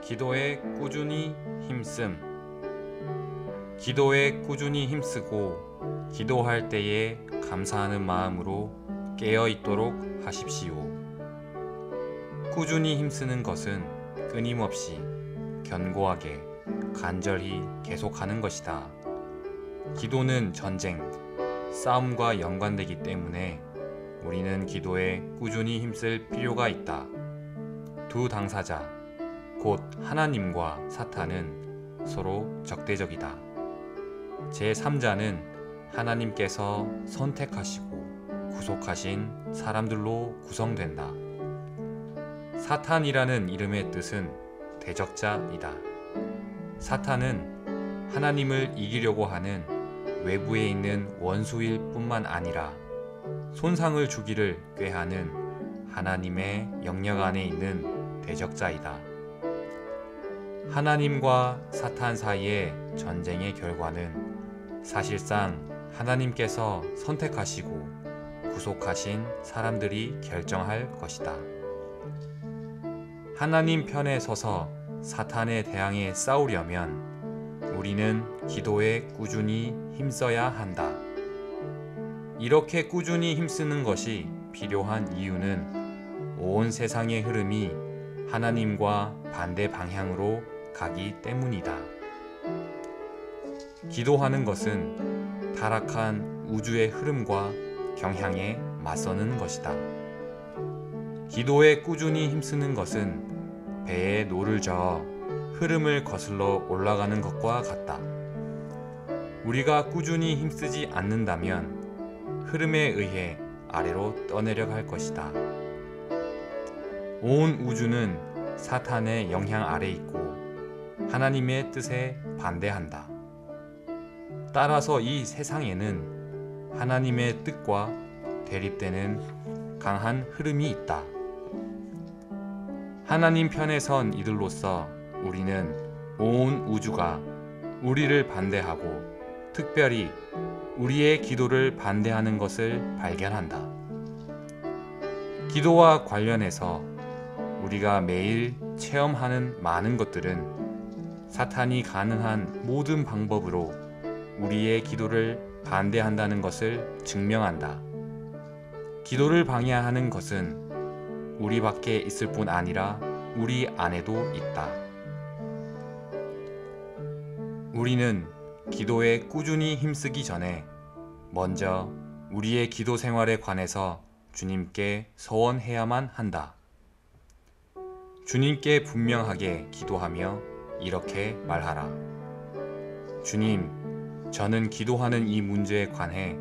기도에 꾸준히 힘씀. 기도에 꾸준히 힘쓰고 기도할 때에 감사하는 마음으로 깨어 있도록 하십시오. 꾸준히 힘쓰는 것은 끊임없이 견고하게 간절히 계속하는 것이다. 기도는 전쟁, 싸움과 연관되기 때문에 우리는 기도에 꾸준히 힘쓸 필요가 있다. 두 당사자, 곧 하나님과 사탄은 서로 적대적이다. 제3자는 하나님께서 선택하시고 구속하신 사람들로 구성된다. 사탄이라는 이름의 뜻은 대적자이다. 사탄은 하나님을 이기려고 하는 외부에 있는 원수일 뿐만 아니라 손상을 주기를 꾀하는 하나님의 영역 안에 있는 대적자이다. 하나님과 사탄 사이의 전쟁의 결과는 사실상 하나님께서 선택하시고 구속하신 사람들이 결정할 것이다. 하나님 편에 서서 사탄에 대항해 싸우려면 우리는 기도에 꾸준히 힘써야 한다. 이렇게 꾸준히 힘쓰는 것이 필요한 이유는 온 세상의 흐름이 하나님과 반대 방향으로 가기 때문이다. 기도하는 것은 타락한 우주의 흐름과 경향에 맞서는 것이다. 기도에 꾸준히 힘쓰는 것은 배에 노를 저어 흐름을 거슬러 올라가는 것과 같다. 우리가 꾸준히 힘쓰지 않는다면 흐름에 의해 아래로 떠내려갈 것이다. 온 우주는 사탄의 영향 아래 있고 하나님의 뜻에 반대한다. 따라서 이 세상에는 하나님의 뜻과 대립되는 강한 흐름이 있다. 하나님 편에 선 이들로서 우리는 온 우주가 우리를 반대하고 특별히 우리의 기도를 반대하는 것을 발견한다. 기도와 관련해서 우리가 매일 체험하는 많은 것들은 사탄이 가능한 모든 방법으로 우리의 기도를 반대한다는 것을 증명한다. 기도를 방해하는 것은 우리 밖에 있을 뿐 아니라 우리 안에도 있다. 우리는 기도에 꾸준히 힘쓰기 전에 먼저 우리의 기도 생활에 관해서 주님께 서원해야만 한다. 주님께 분명하게 기도하며 이렇게 말하라. 주님, 저는 기도하는 이 문제에 관해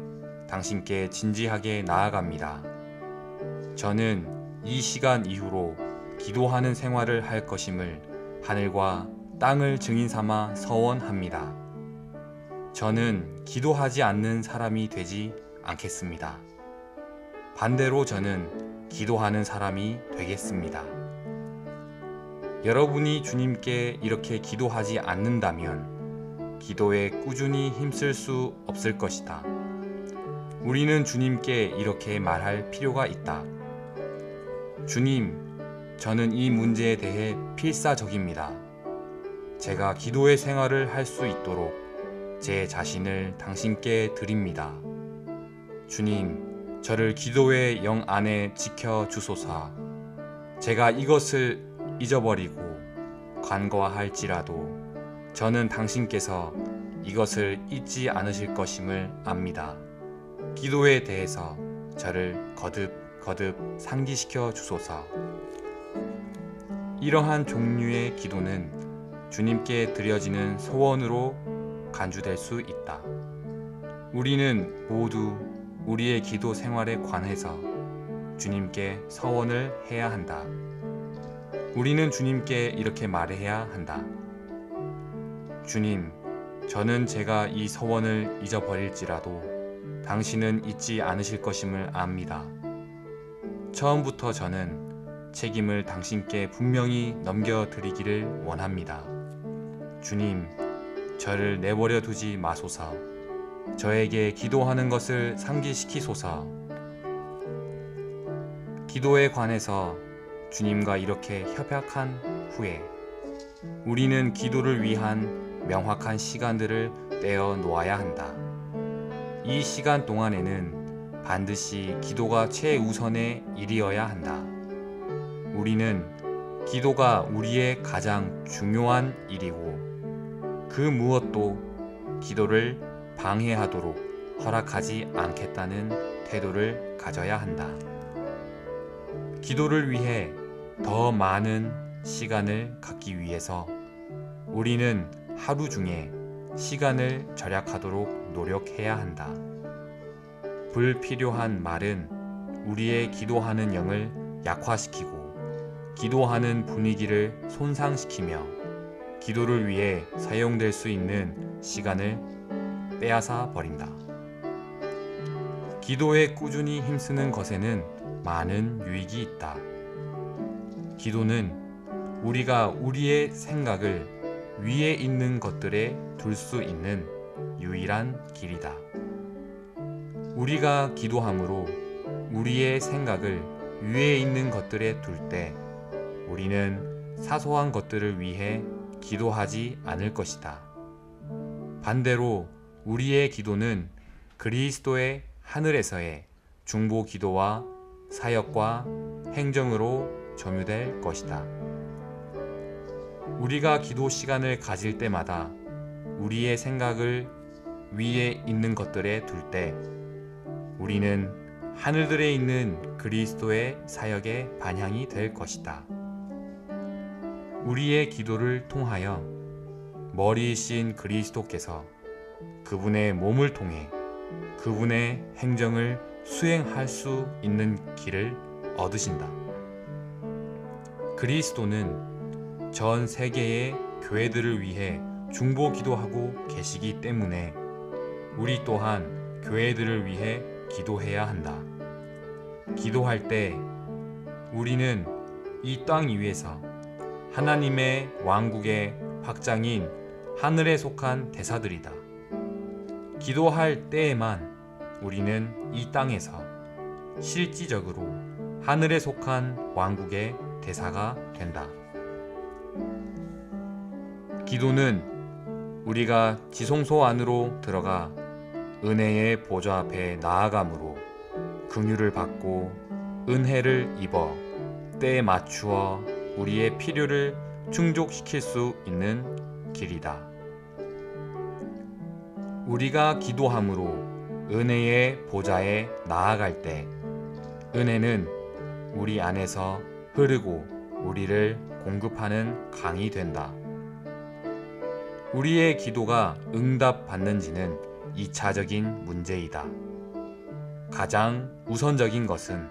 당신께 진지하게 나아갑니다. 저는 이 시간 이후로 기도하는 생활을 할 것임을 하늘과 땅을 증인 삼아 서원합니다. 저는 기도하지 않는 사람이 되지 않겠습니다. 반대로 저는 기도하는 사람이 되겠습니다. 여러분이 주님께 이렇게 기도하지 않는다면 기도에 꾸준히 힘쓸 수 없을 것이다. 우리는 주님께 이렇게 말할 필요가 있다. 주님, 저는 이 문제에 대해 필사적입니다. 제가 기도의 생활을 할 수 있도록 제 자신을 당신께 드립니다. 주님, 저를 기도의 영 안에 지켜 주소서. 제가 이것을 잊어버리고 간과할지라도 저는 당신께서 이것을 잊지 않으실 것임을 압니다. 기도에 대해서 저를 거듭 상기시켜 주소서. 이러한 종류의 기도는 주님께 드려지는 소원으로 간주될 수 있다. 우리는 모두 우리의 기도 생활에 관해서 주님께 서원을 해야 한다. 우리는 주님께 이렇게 말해야 한다. 주님, 저는 제가 이 서원을 잊어버릴지라도 당신은 잊지 않으실 것임을 압니다. 처음부터 저는 책임을 당신께 분명히 넘겨드리기를 원합니다. 주님, 저를 내버려 두지 마소서. 저에게 기도하는 것을 상기시키소서. 기도에 관해서 주님과 이렇게 협약한 후에 우리는 기도를 위한 명확한 시간들을 떼어 놓아야 한다. 이 시간 동안에는 반드시 기도가 최우선의 일이어야 한다. 우리는 기도가 우리의 가장 중요한 일이고 그 무엇도 기도를 방해하도록 허락하지 않겠다는 태도를 가져야 한다. 기도를 위해 더 많은 시간을 갖기 위해서 우리는 하루 중에 시간을 절약하도록 노력해야 한다. 불필요한 말은 우리의 기도하는 영을 약화시키고 기도하는 분위기를 손상시키며 기도를 위해 사용될 수 있는 시간을 빼앗아 버린다. 기도에 꾸준히 힘쓰는 것에는 많은 유익이 있다. 기도는 우리가 우리의 생각을 위에 있는 것들에 둘 수 있는 유일한 길이다. 우리가 기도함으로 우리의 생각을 위에 있는 것들에 둘 때 우리는 사소한 것들을 위해 기도하지 않을 것이다. 반대로 우리의 기도는 그리스도의 하늘에서의 중보 기도와 사역과 행정으로 점유될 것이다. 우리가 기도 시간을 가질 때마다 우리의 생각을 위에 있는 것들에 둘 때 우리는 하늘들에 있는 그리스도의 사역의 반향이 될 것이다. 우리의 기도를 통하여 머리이신 그리스도께서 그분의 몸을 통해 그분의 행정을 수행할 수 있는 길을 얻으신다. 그리스도는 전 세계의 교회들을 위해 중보 기도하고 계시기 때문에 우리 또한 교회들을 위해 기도해야 한다. 기도할 때 우리는 이 땅 위에서 하나님의 왕국의 확장인 하늘에 속한 대사들이다. 기도할 때에만 우리는 이 땅에서 실질적으로 하늘에 속한 왕국의 대사가 된다. 기도는 우리가 지성소 안으로 들어가 은혜의 보좌 앞에 나아감으로 긍휼을 받고 은혜를 입어 때에 맞추어 우리의 필요를 충족시킬 수 있는 길이다. 우리가 기도함으로 은혜의 보좌에 나아갈 때 은혜는 우리 안에서 흐르고 우리를 공급하는 강이 된다. 우리의 기도가 응답받는지는 2차적인 문제이다. 가장 우선적인 것은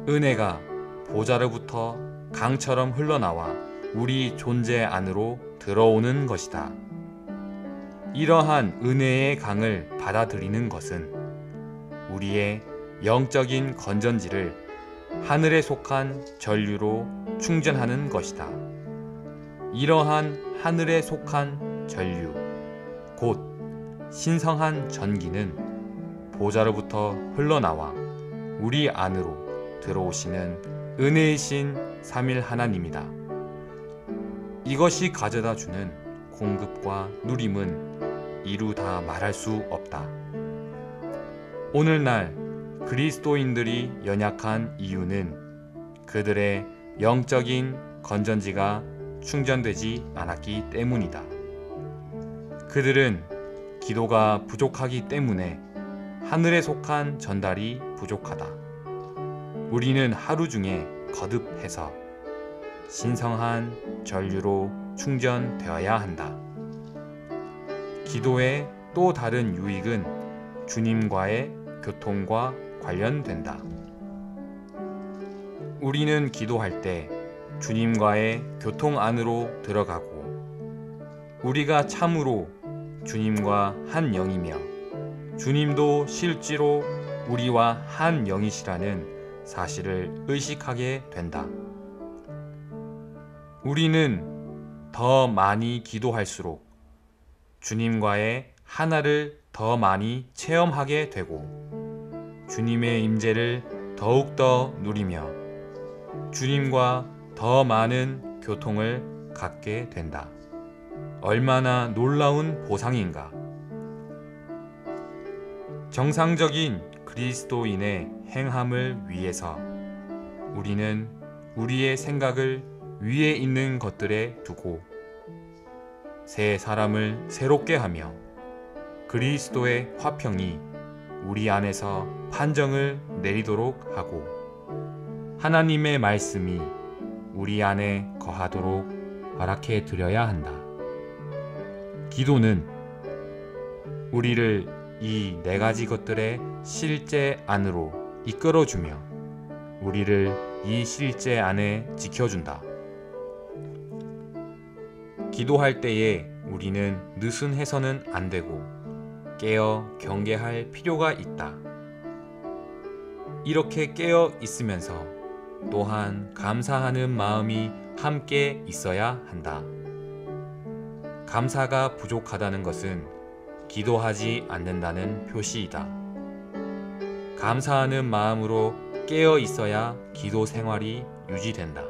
은혜가 보좌로부터 강처럼 흘러나와 우리 존재 안으로 들어오는 것이다. 이러한 은혜의 강을 받아들이는 것은 우리의 영적인 건전지를 하늘에 속한 전류로 충전하는 것이다. 이러한 하늘에 속한 전류, 곧 신성한 전기는 보좌로부터 흘러나와 우리 안으로 들어오시는 은혜이신 삼일 하나님이다. 이것이 가져다 주는 공급과 누림은 이루 다 말할 수 없다. 오늘날 그리스도인들이 연약한 이유는 그들의 영적인 건전지가 충전되지 않았기 때문이다. 그들은 기도가 부족하기 때문에 하늘에 속한 전달이 부족하다. 우리는 하루 중에 거듭해서 신성한 전류로 충전되어야 한다. 기도의 또 다른 유익은 주님과의 교통과 관련된다. 우리는 기도할 때 주님과의 교통 안으로 들어가고 우리가 참으로 주님과 한 영이며 주님도 실제로 우리와 한 영이시라는 사실을 의식하게 된다. 우리는 더 많이 기도할수록 주님과의 하나를 더 많이 체험하게 되고 주님의 임재를 더욱더 누리며 주님과 더 많은 교통을 갖게 된다. 얼마나 놀라운 보상인가. 정상적인 그리스도인의 행함을 위해서 우리는 우리의 생각을 위에 있는 것들에 두고 새 사람을 새롭게 하며 그리스도의 화평이 우리 안에서 판정을 내리도록 하고 하나님의 말씀이 우리 안에 거하도록 허락해 드려야 한다. 기도는 우리를 이 네 가지 것들의 실제 안으로 이끌어주며 우리를 이 실제 안에 지켜준다. 기도할 때에 우리는 느슨해서는 안 되고 깨어 경계할 필요가 있다. 이렇게 깨어 있으면서 또한 감사하는 마음이 함께 있어야 한다. 감사가 부족하다는 것은 기도하지 않는다는 표시이다. 감사하는 마음으로 깨어 있어야 기도 생활이 유지된다.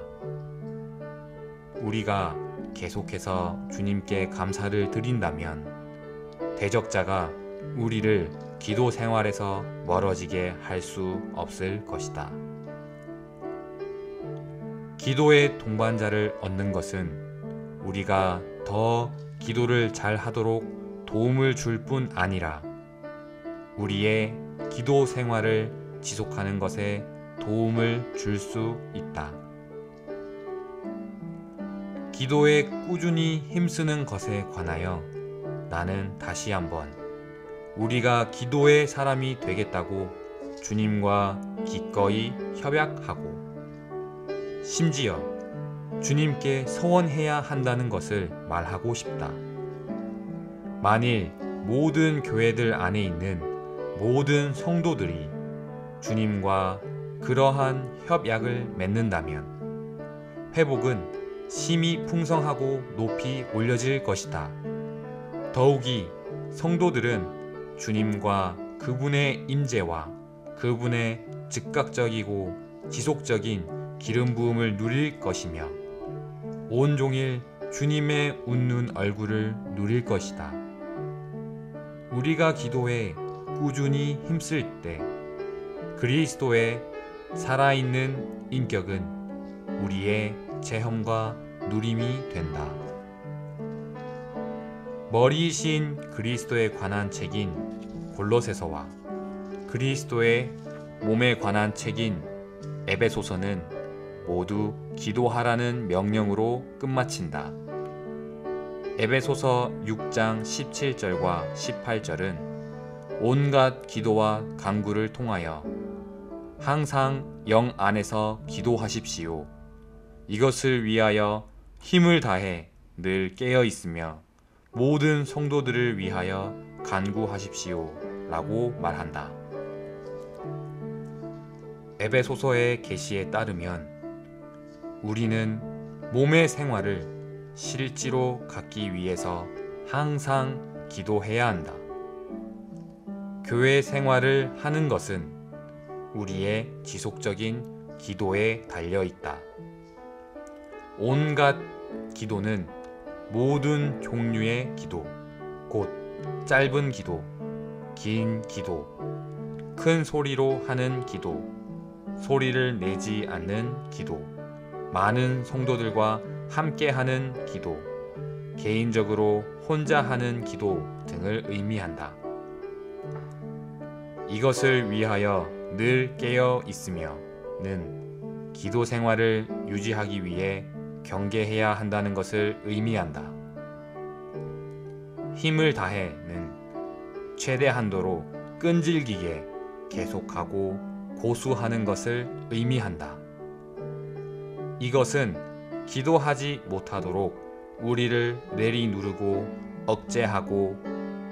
우리가 계속해서 주님께 감사를 드린다면 대적자가 우리를 기도 생활에서 멀어지게 할 수 없을 것이다. 기도의 동반자를 얻는 것은 우리가 더 기도를 잘 하도록 도움을 줄 뿐 아니라 우리의 기도 생활을 지속하는 것에 도움을 줄 수 있다. 기도에 꾸준히 힘쓰는 것에 관하여 나는 다시 한번 우리가 기도의 사람이 되겠다고 주님과 기꺼이 협약하고 심지어 주님께 서원해야 한다는 것을 말하고 싶다. 만일 모든 교회들 안에 있는 모든 성도들이 주님과 그러한 협약을 맺는다면 회복은 심히 풍성하고 높이 올려질 것이다. 더욱이 성도들은 주님과 그분의 임재와 그분의 즉각적이고 지속적인 기름 부음을 누릴 것이며 온종일 주님의 웃는 얼굴을 누릴 것이다. 우리가 기도에 꾸준히 힘쓸 때 그리스도의 살아있는 인격은 우리의 체험과 누림이 된다. 머리이신 그리스도에 관한 책인 골로새서와 그리스도의 몸에 관한 책인 에베소서는 모두 기도하라는 명령으로 끝마친다. 에베소서 6장 17절과 18절은 온갖 기도와 간구를 통하여 항상 영 안에서 기도하십시오. 이것을 위하여 힘을 다해 늘 깨어 있으며 모든 성도들을 위하여 간구하십시오. 라고 말한다. 에베소서의 계시에 따르면 우리는 몸의 생활을 실지로 갖기 위해서 항상 기도해야 한다. 교회 생활을 하는 것은 우리의 지속적인 기도에 달려 있다. 온갖 기도는 모든 종류의 기도, 곧 짧은 기도, 긴 기도, 큰 소리로 하는 기도, 소리를 내지 않는 기도, 많은 성도들과 함께 하는 기도, 개인적으로 혼자 하는 기도 등을 의미한다. 이것을 위하여 늘 깨어 있으며는 기도 생활을 유지하기 위해 경계해야 한다는 것을 의미한다. 힘을 다해는 최대 한도로 끈질기게 계속하고 고수하는 것을 의미한다. 이것은 기도하지 못하도록 우리를 내리누르고 억제하고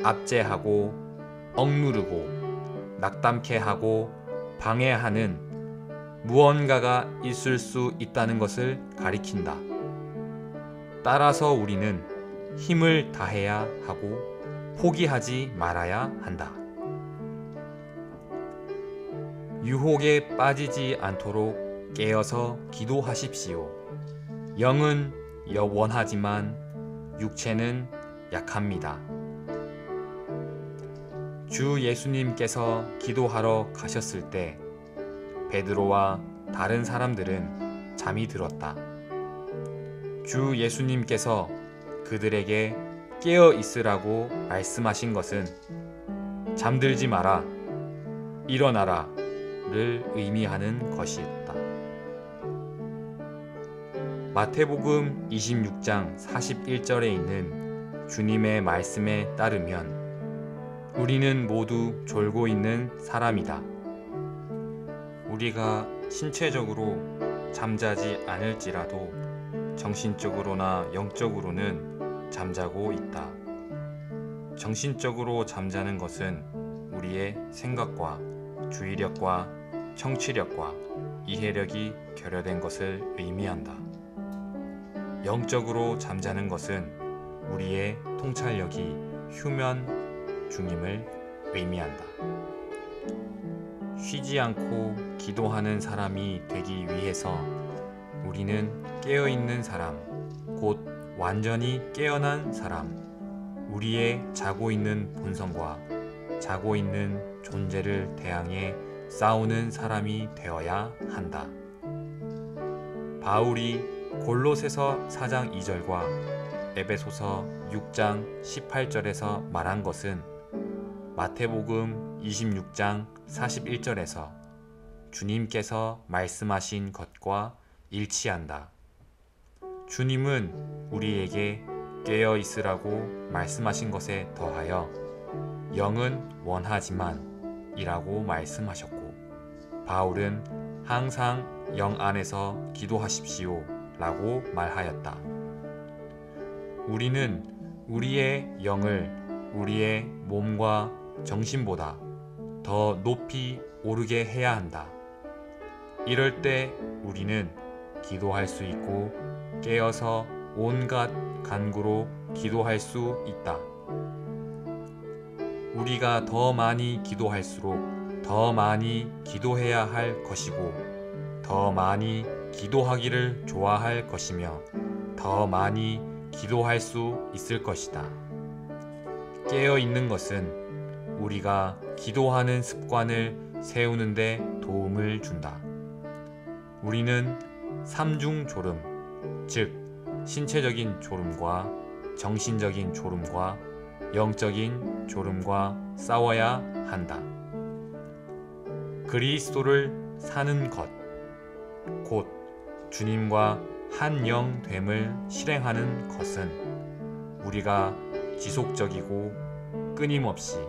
압제하고 억누르고 낙담케 하고 방해하는 무언가가 있을 수 있다는 것을 가리킨다. 따라서 우리는 힘을 다해야 하고 포기하지 말아야 한다. 유혹에 빠지지 않도록 깨어서 기도하십시오. 영은 원하지만 육체는 약합니다. 주 예수님께서 기도하러 가셨을 때 베드로와 다른 사람들은 잠이 들었다. 주 예수님께서 그들에게 깨어 있으라고 말씀하신 것은 잠들지 마라, 일어나라를 의미하는 것이었다. 마태복음 26장 41절에 있는 주님의 말씀에 따르면 우리는 모두 졸고 있는 사람이다. 우리가 신체적으로 잠자지 않을지라도 정신적으로나 영적으로는 잠자고 있다. 정신적으로 잠자는 것은 우리의 생각과 주의력과 청취력과 이해력이 결여된 것을 의미한다. 영적으로 잠자는 것은 우리의 통찰력이 휴면 중임을 의미한다. 쉬지 않고 기도하는 사람이 되기 위해서 우리는 깨어있는 사람, 곧 완전히 깨어난 사람, 우리의 자고 있는 본성과 자고 있는 존재를 대항해 싸우는 사람이 되어야 한다. 바울이 골로새서 4장 2절과 에베소서 6장 18절에서 말한 것은 마태복음 26장 41절에서 주님께서 말씀하신 것과 일치한다. 주님은 우리에게 깨어 있으라고 말씀하신 것에 더하여 영은 원하지만 이라고 말씀하셨고, 바울은 항상 영 안에서 기도하십시오 라고 말하였다. 우리는 우리의 영을 우리의 몸과 정신보다 더 높이 오르게 해야 한다. 이럴 때 우리는 기도할 수 있고 깨어서 온갖 간구로 기도할 수 있다. 우리가 더 많이 기도할수록 더 많이 기도해야 할 것이고 더 많이 기도하기를 좋아할 것이며 더 많이 기도할 수 있을 것이다. 깨어 있는 것은 우리가 기도하는 습관을 세우는 데 도움을 준다. 우리는 삼중 졸음, 즉 신체적인 졸음과 정신적인 졸음과 영적인 졸음과 싸워야 한다. 그리스도를 사는 것, 곧 주님과 한 영 됨을 실행하는 것은 우리가 지속적이고 끊임없이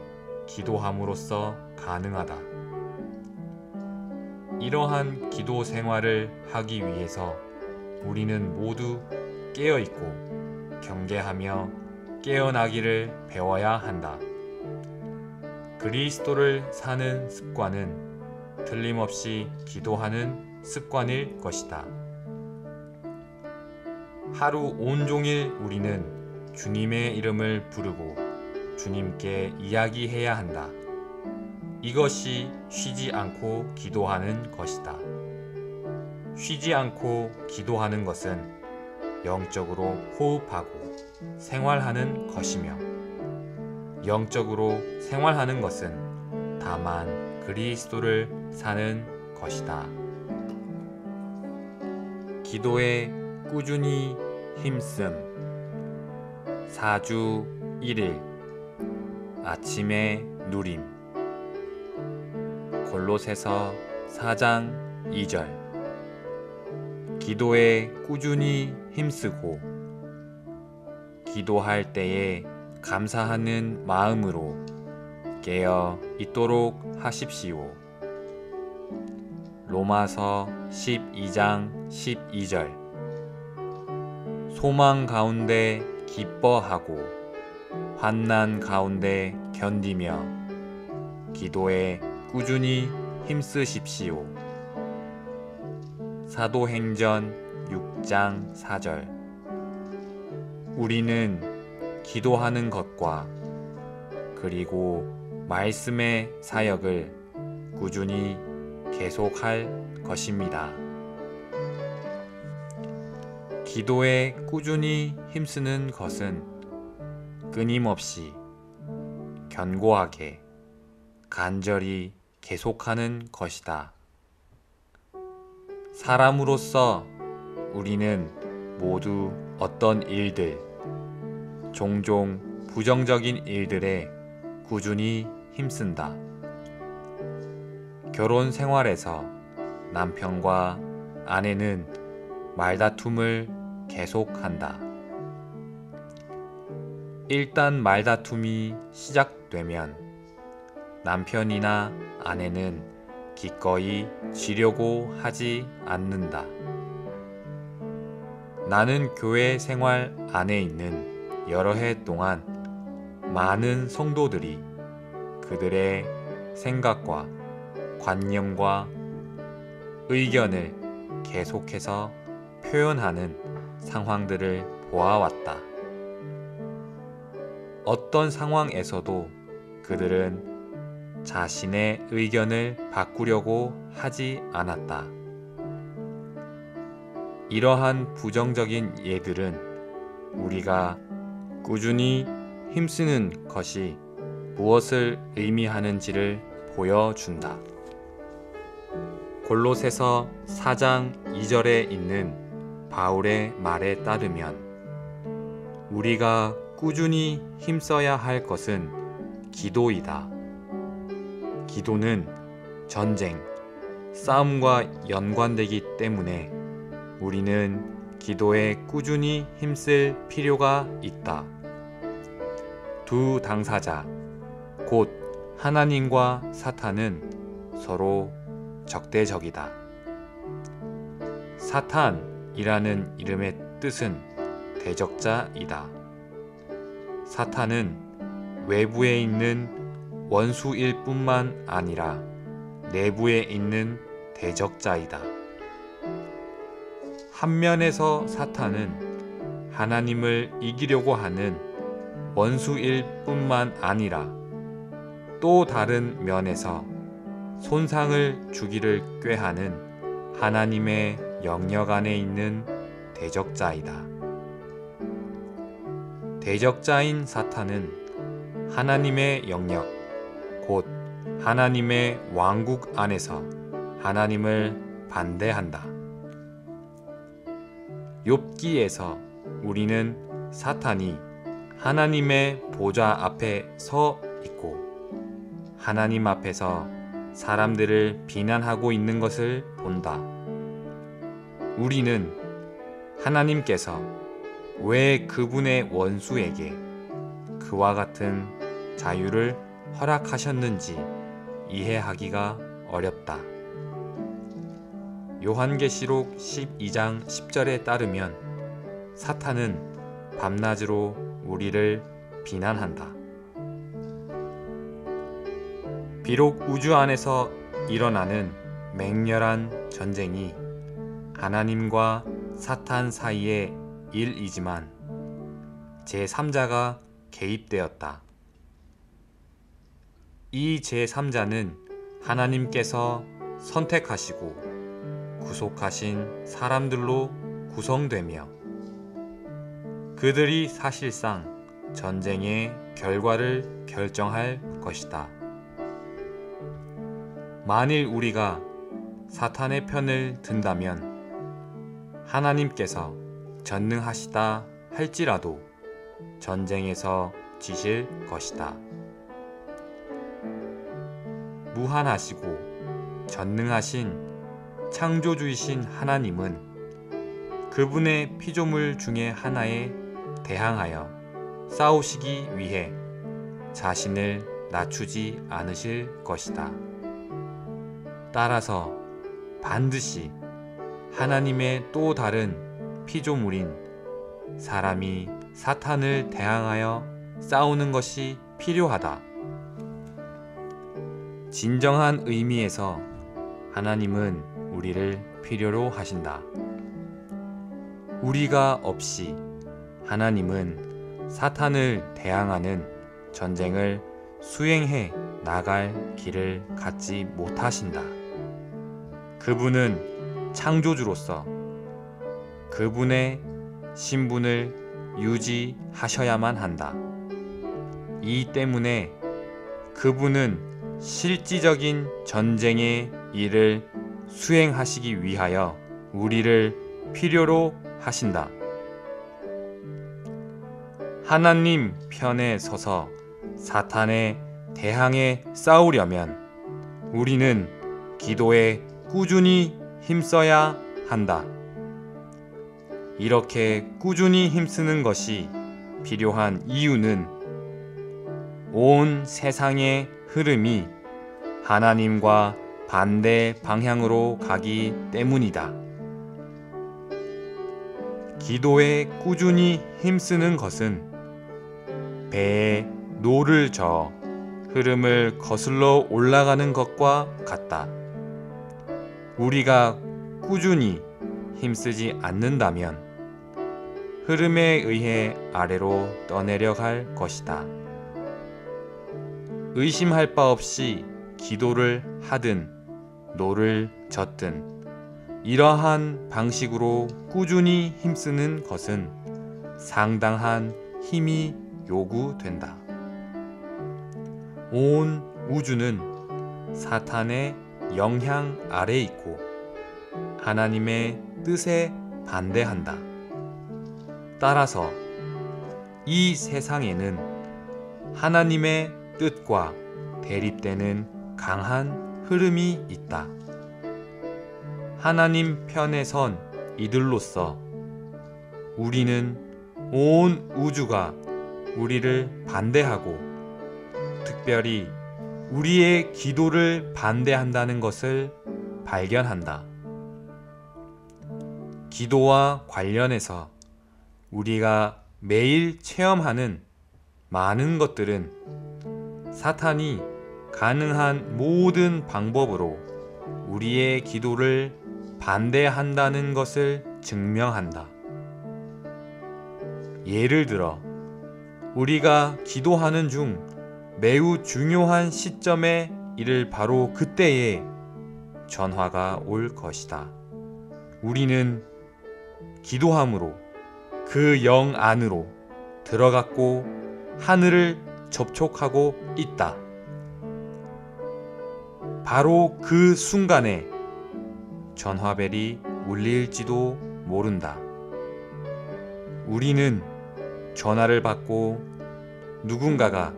기도함으로써 가능하다. 이러한 기도 생활을 하기 위해서 우리는 모두 깨어있고 경계하며 깨어나기를 배워야 한다. 그리스도를 사는 습관은 틀림없이 기도하는 습관일 것이다. 하루 온종일 우리는 주님의 이름을 부르고 주님께 이야기해야 한다. 이것이 쉬지 않고 기도하는 것이다. 쉬지 않고 기도하는 것은 영적으로 호흡하고 생활하는 것이며 영적으로 생활하는 것은 다만 그리스도를 사는 것이다. 기도에 꾸준히 힘씀. 4주 1일 아침에 누림. 골로새서 4장 2절. 기도에 꾸준히 힘쓰고 기도할 때에 감사하는 마음으로 깨어 있도록 하십시오. 로마서 12장 12절. 소망 가운데 기뻐하고 환난 가운데 견디며 기도에 꾸준히 힘쓰십시오. 사도행전 6장 4절. 우리는 기도하는 것과 그리고 말씀의 사역을 꾸준히 계속할 것입니다. 기도에 꾸준히 힘쓰는 것은 끊임없이 견고하게 간절히 계속하는 것이다. 사람으로서 우리는 모두 어떤 일들, 종종 부정적인 일들에 꾸준히 힘쓴다. 결혼 생활에서 남편과 아내는 말다툼을 계속한다. 일단 말다툼이 시작되면 남편이나 아내는 기꺼이 지려고 하지 않는다. 나는 교회 생활 안에 있는 여러 해 동안 많은 성도들이 그들의 생각과 관념과 의견을 계속해서 표현하는 상황들을 보아왔다. 어떤 상황에서도 그들은 자신의 의견을 바꾸려고 하지 않았다. 이러한 부정적인 예들은 우리가 꾸준히 힘쓰는 것이 무엇을 의미하는지를 보여준다. 골로새서 4장 2절에 있는 바울의 말에 따르면 우리가 꾸준히 힘써야 할 것은 기도이다. 기도는 전쟁, 싸움과 연관되기 때문에 우리는 기도에 꾸준히 힘쓸 필요가 있다. 두 당사자, 곧 하나님과 사탄은 서로 적대적이다. 사탄이라는 이름의 뜻은 대적자이다. 사탄은 외부에 있는 원수일 뿐만 아니라 내부에 있는 대적자이다. 한면에서 사탄은 하나님을 이기려고 하는 원수일 뿐만 아니라 또 다른 면에서 손상을 주기를 꾀하는 하나님의 영역 안에 있는 대적자이다. 대적자인 사탄은 하나님의 영역, 곧 하나님의 왕국 안에서 하나님을 반대한다. 욥기에서 우리는 사탄이 하나님의 보좌 앞에 서 있고 하나님 앞에서 사람들을 비난하고 있는 것을 본다. 우리는 하나님께서 왜 그분의 원수에게 그와 같은 자유를 허락하셨는지 이해하기가 어렵다. 요한계시록 12장 10절에 따르면 사탄은 밤낮으로 우리를 비난한다. 비록 우주 안에서 일어나는 맹렬한 전쟁이 하나님과 사탄 사이의 일이지만 제3자가 개입되었다. 이 제3자는 하나님께서 선택하시고 구속하신 사람들로 구성되며 그들이 사실상 전쟁의 결과를 결정할 것이다. 만일 우리가 사탄의 편을 든다면 하나님께서 전능하시다 할지라도 전쟁에서 지실 것이다. 무한하시고 전능하신 창조주이신 하나님은 그분의 피조물 중에 하나에 대항하여 싸우시기 위해 자신을 낮추지 않으실 것이다. 따라서 반드시 하나님의 또 다른 피조물인 사람이 사탄을 대항하여 싸우는 것이 필요하다. 진정한 의미에서 하나님은 우리를 필요로 하신다. 우리가 없이 하나님은 사탄을 대항하는 전쟁을 수행해 나갈 길을 갖지 못하신다. 그분은 창조주로서 그분의 신분을 유지하셔야만 한다. 이 때문에 그분은 실질적인 전쟁의 일을 수행하시기 위하여 우리를 필요로 하신다. 하나님 편에 서서 사탄에 대항해 싸우려면 우리는 기도에 꾸준히 힘써야 한다. 이렇게 꾸준히 힘쓰는 것이 필요한 이유는 온 세상의 흐름이 하나님과 반대 방향으로 가기 때문이다. 기도에 꾸준히 힘쓰는 것은 배에 노를 저어 흐름을 거슬러 올라가는 것과 같다. 우리가 꾸준히 힘쓰지 않는다면 흐름에 의해 아래로 떠내려갈 것이다. 의심할 바 없이 기도를 하든 노를 젓든 이러한 방식으로 꾸준히 힘쓰는 것은 상당한 힘이 요구된다. 온 우주는 사탄의 영향 아래 있고 하나님의 뜻에 반대한다. 따라서 이 세상에는 하나님의 뜻과 대립되는 강한 흐름이 있다. 하나님 편에 선 이들로서 우리는 온 우주가 우리를 반대하고 특별히 우리의 기도를 반대한다는 것을 발견한다. 기도와 관련해서 우리가 매일 체험하는 많은 것들은 사탄이 가능한 모든 방법으로 우리의 기도를 반대한다는 것을 증명한다. 예를 들어 우리가 기도하는 중 매우 중요한 시점에 이를 바로 그때에 전화가 올 것이다. 우리는 기도함으로 그 영 안으로 들어갔고 하늘을 접촉하고 있다. 바로 그 순간에 전화벨이 울릴지도 모른다. 우리는 전화를 받고 누군가가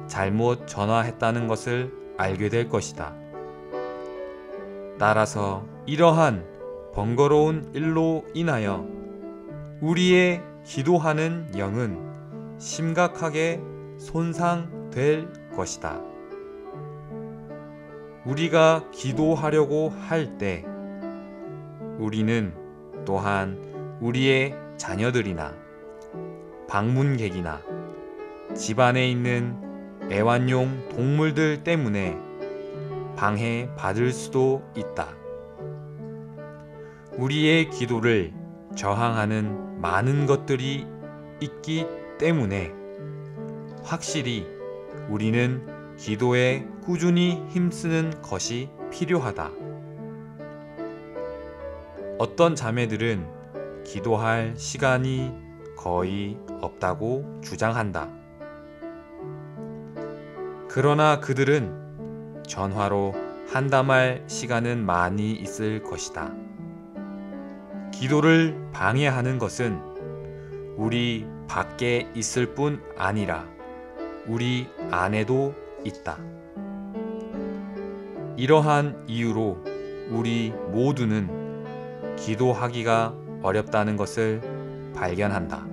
잘못 전화했다는 것을 알게 될 것이다. 따라서 이러한 번거로운 일로 인하여 우리의 기도하는 영은 심각하게 손상될 것이다. 우리가 기도하려고 할 때 우리는 또한 우리의 자녀들이나 방문객이나 집안에 있는 애완용 동물들 때문에 방해받을 수도 있다. 우리의 기도를 저항하는 많은 것들이 있기 때문에 확실히 우리는 기도에 꾸준히 힘쓰는 것이 필요하다. 어떤 자매들은 기도할 시간이 거의 없다고 주장한다. 그러나 그들은 전화로 한담할 시간은 많이 있을 것이다. 기도를 방해하는 것은 우리 밖에 있을 뿐 아니라 우리 안에도 있다. 이러한 이유로 우리 모두는 기도하기가 어렵다는 것을 발견한다.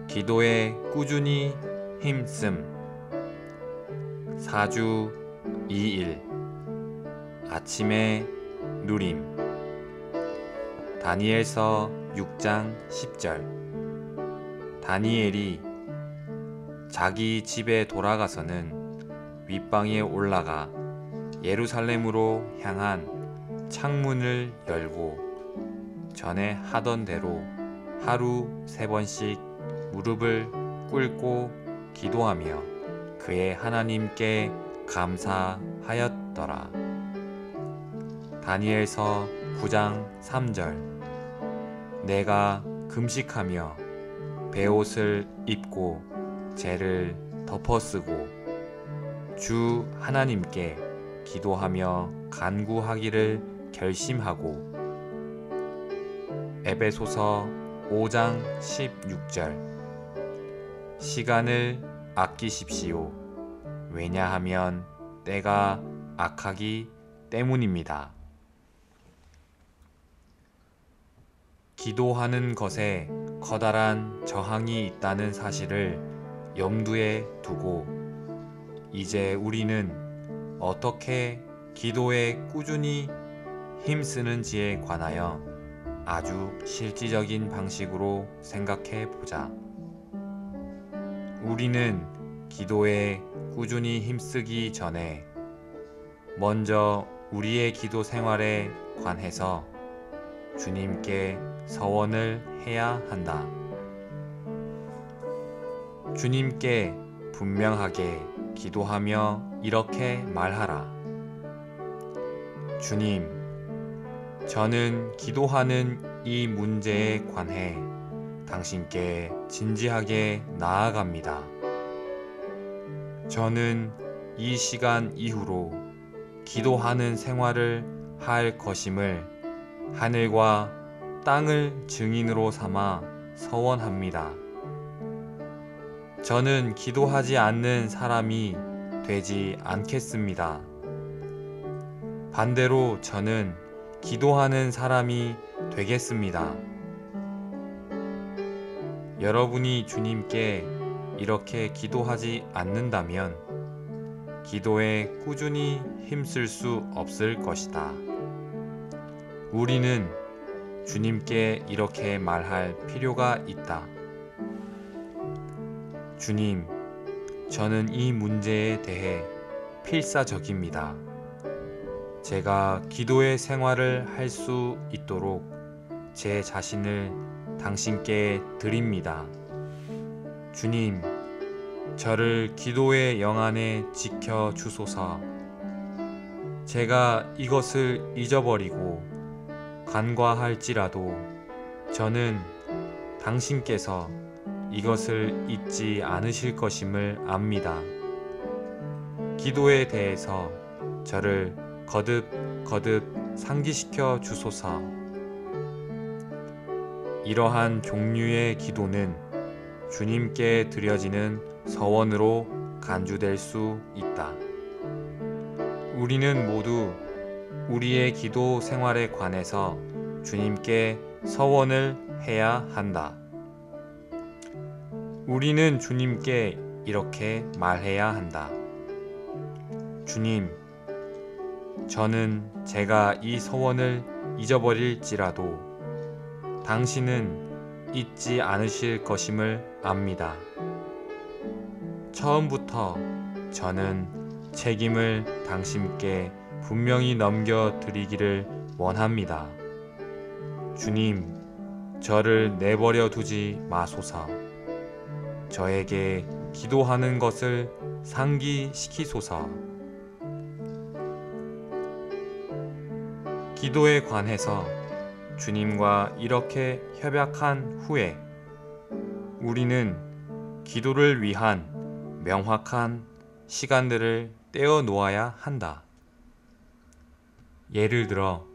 기도에 꾸준히 힘씀 4주 2일 아침에 누림 다니엘서 6장 10절 다니엘이 자기 집에 돌아가서는 윗방에 올라가 예루살렘으로 향한 창문을 열고 전에 하던 대로 하루 3번씩 무릎을 꿇고 기도하며 그의 하나님께 감사하였더라. 다니엘서 9장 3절 내가 금식하며 베옷을 입고 죄를 덮어쓰고 주 하나님께 기도하며 간구하기를 결심하고. 에베소서 5장 16절. 시간을 아끼십시오. 왜냐하면 때가 악하기 때문입니다. 기도하는 것에 커다란 저항이 있다는 사실을 염두에 두고 이제 우리는 어떻게 기도에 꾸준히 힘쓰는지에 관하여 아주 실질적인 방식으로 생각해 보자. 우리는 기도에 꾸준히 힘쓰기 전에 먼저 우리의 기도 생활에 관해서 주님께 서원을 해야 한다. 주님께 분명하게 기도하며 이렇게 말하라. 주님, 저는 기도하는 이 문제에 관해 당신께 진지하게 나아갑니다. 저는 이 시간 이후로 기도하는 생활을 할 것임을 하늘과 땅을 증인으로 삼아 서원합니다. 저는 기도하지 않는 사람이 되지 않겠습니다. 반대로 저는 기도하는 사람이 되겠습니다. 여러분이 주님께 이렇게 기도하지 않는다면 기도에 꾸준히 힘쓸 수 없을 것이다. 우리는 주님께 이렇게 말할 필요가 있다. 주님, 저는 이 문제에 대해 필사적입니다. 제가 기도의 생활을 할 수 있도록 제 자신을 당신께 드립니다. 주님, 저를 기도의 영안에 지켜 주소서. 제가 이것을 잊어버리고 간과할지라도 저는 당신께서 이것을 잊지 않으실 것임을 압니다. 기도에 대해서 저를 거듭 상기시켜 주소서. 이러한 종류의 기도는 주님께 드려지는 서원으로 간주될 수 있다. 우리는 모두 우리의 기도 생활에 관해서 주님께 서원을 해야 한다. 우리는 주님께 이렇게 말해야 한다. 주님, 저는 제가 이 서원을 잊어버릴지라도 당신은 잊지 않으실 것임을 압니다. 처음부터 저는 책임을 당신께 분명히 넘겨드리기를 원합니다. 주님, 저를 내버려 두지 마소서. 저에게 기도하는 것을 상기시키소서. 기도에 관해서 주님과 이렇게 협약한 후에 우리는 기도를 위한 명확한 시간들을 떼어 놓아야 한다. 예를 들어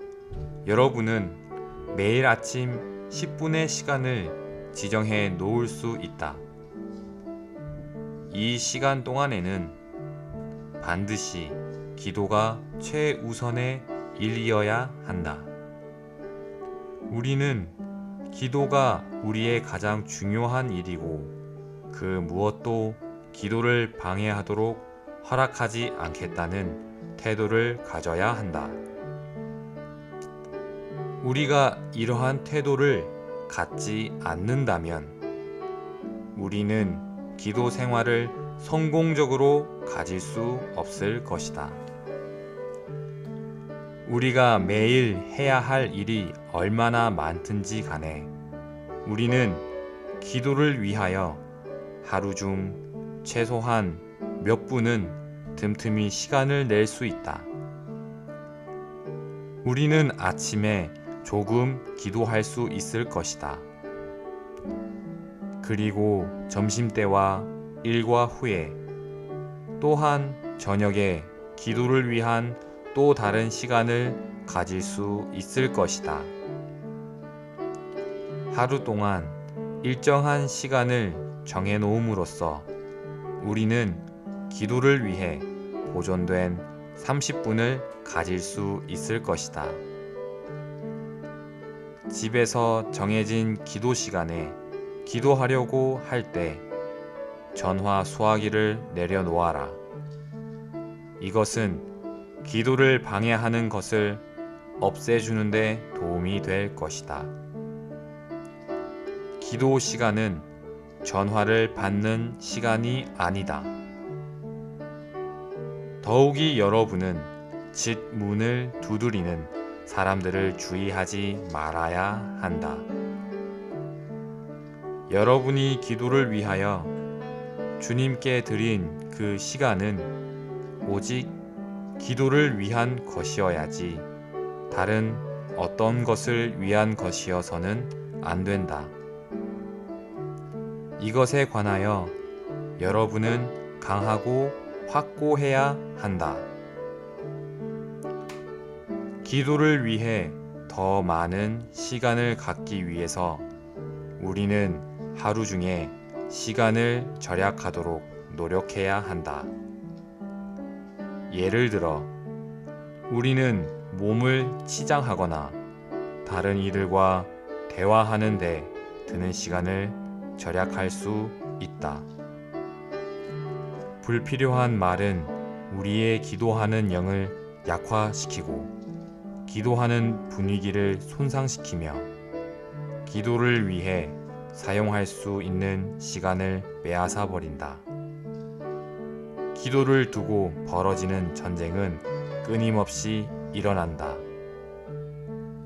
여러분은 매일 아침 10분의 시간을 지정해 놓을 수 있다. 이 시간 동안에는 반드시 기도가 최우선의 일이어야 한다. 우리는 기도가 우리의 가장 중요한 일이고 그 무엇도 기도를 방해하도록 허락하지 않겠다는 태도를 가져야 한다. 우리가 이러한 태도를 갖지 않는다면 우리는 기도 생활을 성공적으로 가질 수 없을 것이다. 우리가 매일 해야 할 일이 얼마나 많든지 간에 우리는 기도를 위하여 하루 중 최소한 몇 분은 틈틈이 시간을 낼 수 있다. 우리는 아침에 조금 기도할 수 있을 것이다. 그리고 점심때와 일과 후에 또한 저녁에 기도를 위한 또 다른 시간을 가질 수 있을 것이다. 하루 동안 일정한 시간을 정해 놓음으로써 우리는 기도를 위해 보존된 30분을 가질 수 있을 것이다. 집에서 정해진 기도 시간에 기도하려고 할 때 전화 수화기를 내려놓아라. 이것은 기도를 방해하는 것을 없애주는 데 도움이 될 것이다. 기도 시간은 전화를 받는 시간이 아니다. 더욱이 여러분은 집 문을 두드리는 사람들을 주의하지 말아야 한다. 여러분이 기도를 위하여 주님께 드린 그 시간은 오직 기도를 위한 것이어야지 다른 어떤 것을 위한 것이어서는 안 된다. 이것에 관하여 여러분은 강하고 확고해야 한다. 기도를 위해 더 많은 시간을 갖기 위해서 우리는 하루 중에 시간을 절약하도록 노력해야 한다. 예를 들어, 우리는 몸을 치장하거나 다른 이들과 대화하는 데 드는 시간을 절약할 수 있다. 불필요한 말은 우리의 기도하는 영을 약화시키고 기도하는 분위기를 손상시키며 기도를 위해 사용할 수 있는 시간을 빼앗아 버린다. 기도를 두고 벌어지는 전쟁은 끊임없이 일어난다.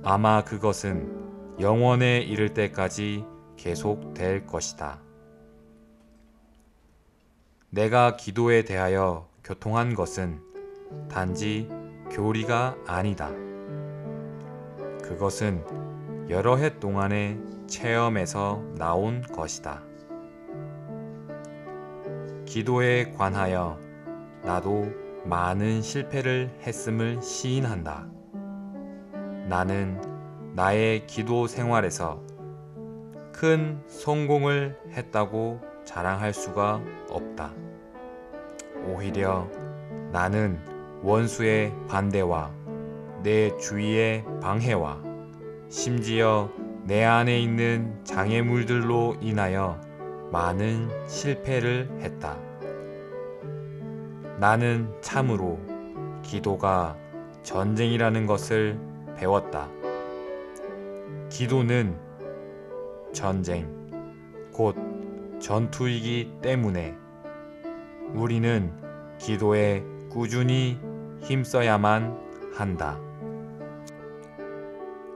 아마 그것은 영원에 이를 때까지 계속될 것이다. 내가 기도에 대하여 교통한 것은 단지 교리가 아니다. 그것은 여러 해 동안의 체험에서 나온 것이다. 기도에 관하여 나도 많은 실패를 했음을 시인한다. 나는 나의 기도 생활에서 큰 성공을 했다고 자랑할 수가 없다. 오히려 나는 원수의 반대와 내 주위의 방해와 심지어 내 안에 있는 장애물들로 인하여 많은 실패를 했다. 나는 참으로 기도가 전쟁이라는 것을 배웠다. 기도는 전쟁, 곧 전투이기 때문에 우리는 기도에 꾸준히 힘써야만 한다.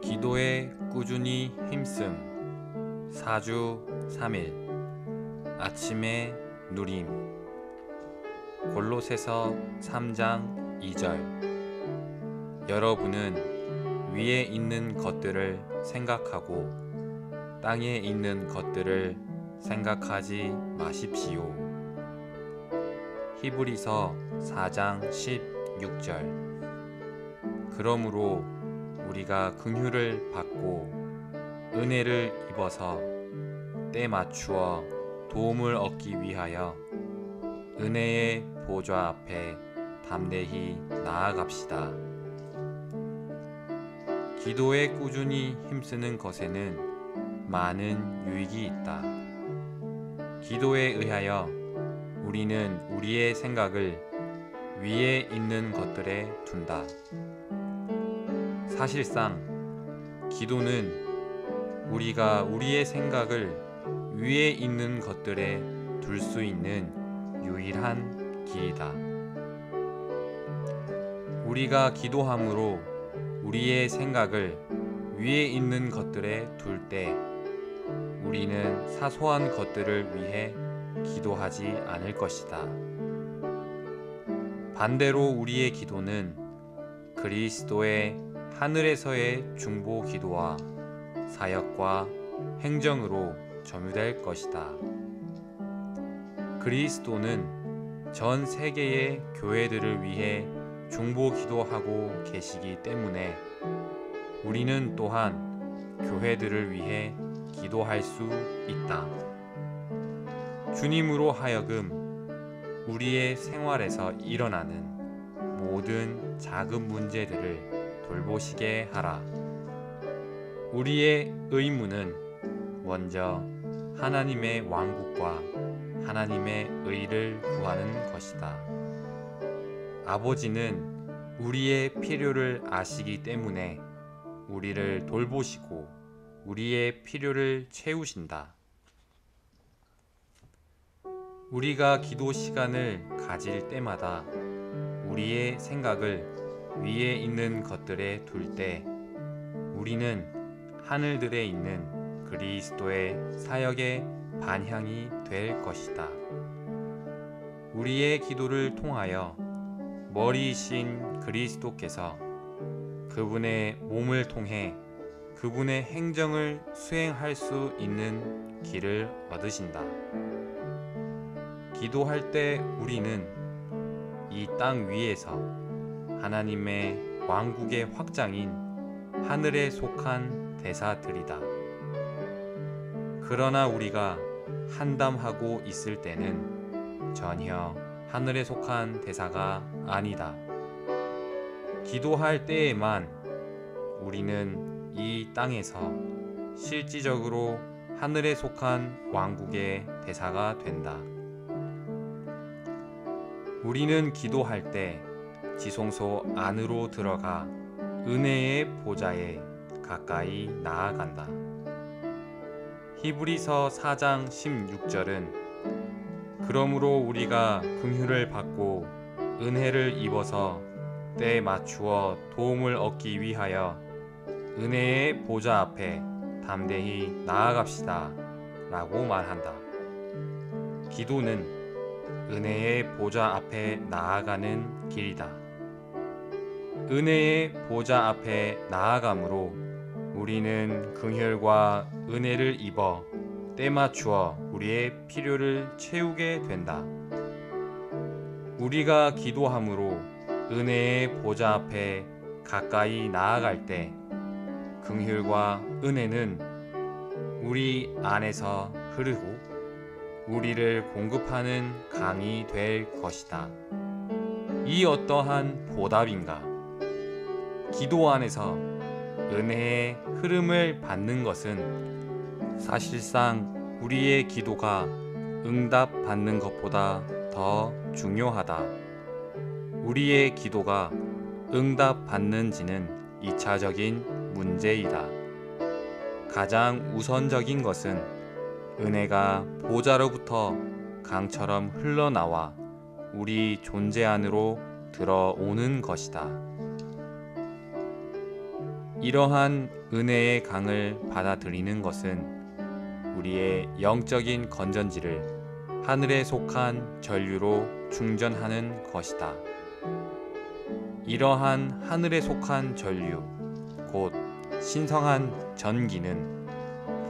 기도에 꾸준히 힘씀 4주 3일 아침에 누림 골로새서 3장 2절 여러분은 위에 있는 것들을 생각하고 땅에 있는 것들을 생각하지 마십시오. 히브리서 4장 16절 그러므로 우리가 긍휼을 받고 은혜를 입어서 때 맞추어 도움을 얻기 위하여 은혜의 보좌 앞에 담대히 나아갑시다. 기도에 꾸준히 힘쓰는 것에는 많은 유익이 있다. 기도에 의하여 우리는 우리의 생각을 위에 있는 것들에 둔다. 사실상 기도는 우리가 우리의 생각을 위에 있는 것들에 둘 수 있는 유일한 길이다. 우리가 기도함으로 우리의 생각을 위에 있는 것들에 둘 때 우리는 사소한 것들을 위해 기도하지 않을 것이다. 반대로 우리의 기도는 그리스도의 하늘에서의 중보 기도와 사역과 행정으로 점유될 것이다. 그리스도는 전 세계의 교회들을 위해 중보 기도하고 계시기 때문에 우리는 또한 교회들을 위해 기도할 수 있다. 주님으로 하여금 우리의 생활에서 일어나는 모든 작은 문제들을 돌보시게 하라. 우리의 의무는 먼저 하나님의 왕국과 하나님의 의를 구하는 것이다. 아버지는 우리의 필요를 아시기 때문에 우리를 돌보시고 우리의 필요를 채우신다. 우리가 기도 시간을 가질 때마다 우리의 생각을 위에 있는 것들에 둘 때 우리는 하늘들에 있는 그리스도의 사역의 반향이 될 것이다. 우리의 기도를 통하여 머리이신 그리스도께서 그분의 몸을 통해 그분의 행정을 수행할 수 있는 길을 얻으신다. 기도할 때 우리는 이 땅 위에서 하나님의 왕국의 확장인 하늘에 속한 대사들이다. 그러나 우리가 한담하고 있을 때는 전혀 하늘에 속한 대사가 아니다. 기도할 때에만 우리는 이 땅에서 실질적으로 하늘에 속한 왕국의 대사가 된다. 우리는 기도할 때 지성소 안으로 들어가 은혜의 보좌에 가까이 나아간다. 히브리서 4장 16절은 그러므로 우리가 긍휼을 받고 은혜를 입어서 때에 맞추어 도움을 얻기 위하여 은혜의 보좌 앞에 담대히 나아갑시다 라고 말한다. 기도는 은혜의 보좌 앞에 나아가는 길이다. 은혜의 보좌 앞에 나아감으로 우리는 긍휼과 은혜를 입어 때맞추어 우리의 필요를 채우게 된다. 우리가 기도함으로 은혜의 보좌 앞에 가까이 나아갈 때 긍휼과 은혜는 우리 안에서 흐르고 우리를 공급하는 강이 될 것이다. 이 어떠한 보답인가? 기도 안에서 은혜의 흐름을 받는 것은 사실상 우리의 기도가 응답받는 것보다 더 중요하다. 우리의 기도가 응답받는지는 2차적인 문제이다. 가장 우선적인 것은 은혜가 보좌로부터 강처럼 흘러나와 우리 존재 안으로 들어오는 것이다. 이러한 은혜의 강을 받아들이는 것은 우리의 영적인 건전지를 하늘에 속한 전류로 충전하는 것이다. 이러한 하늘에 속한 전류, 곧 신성한 전기는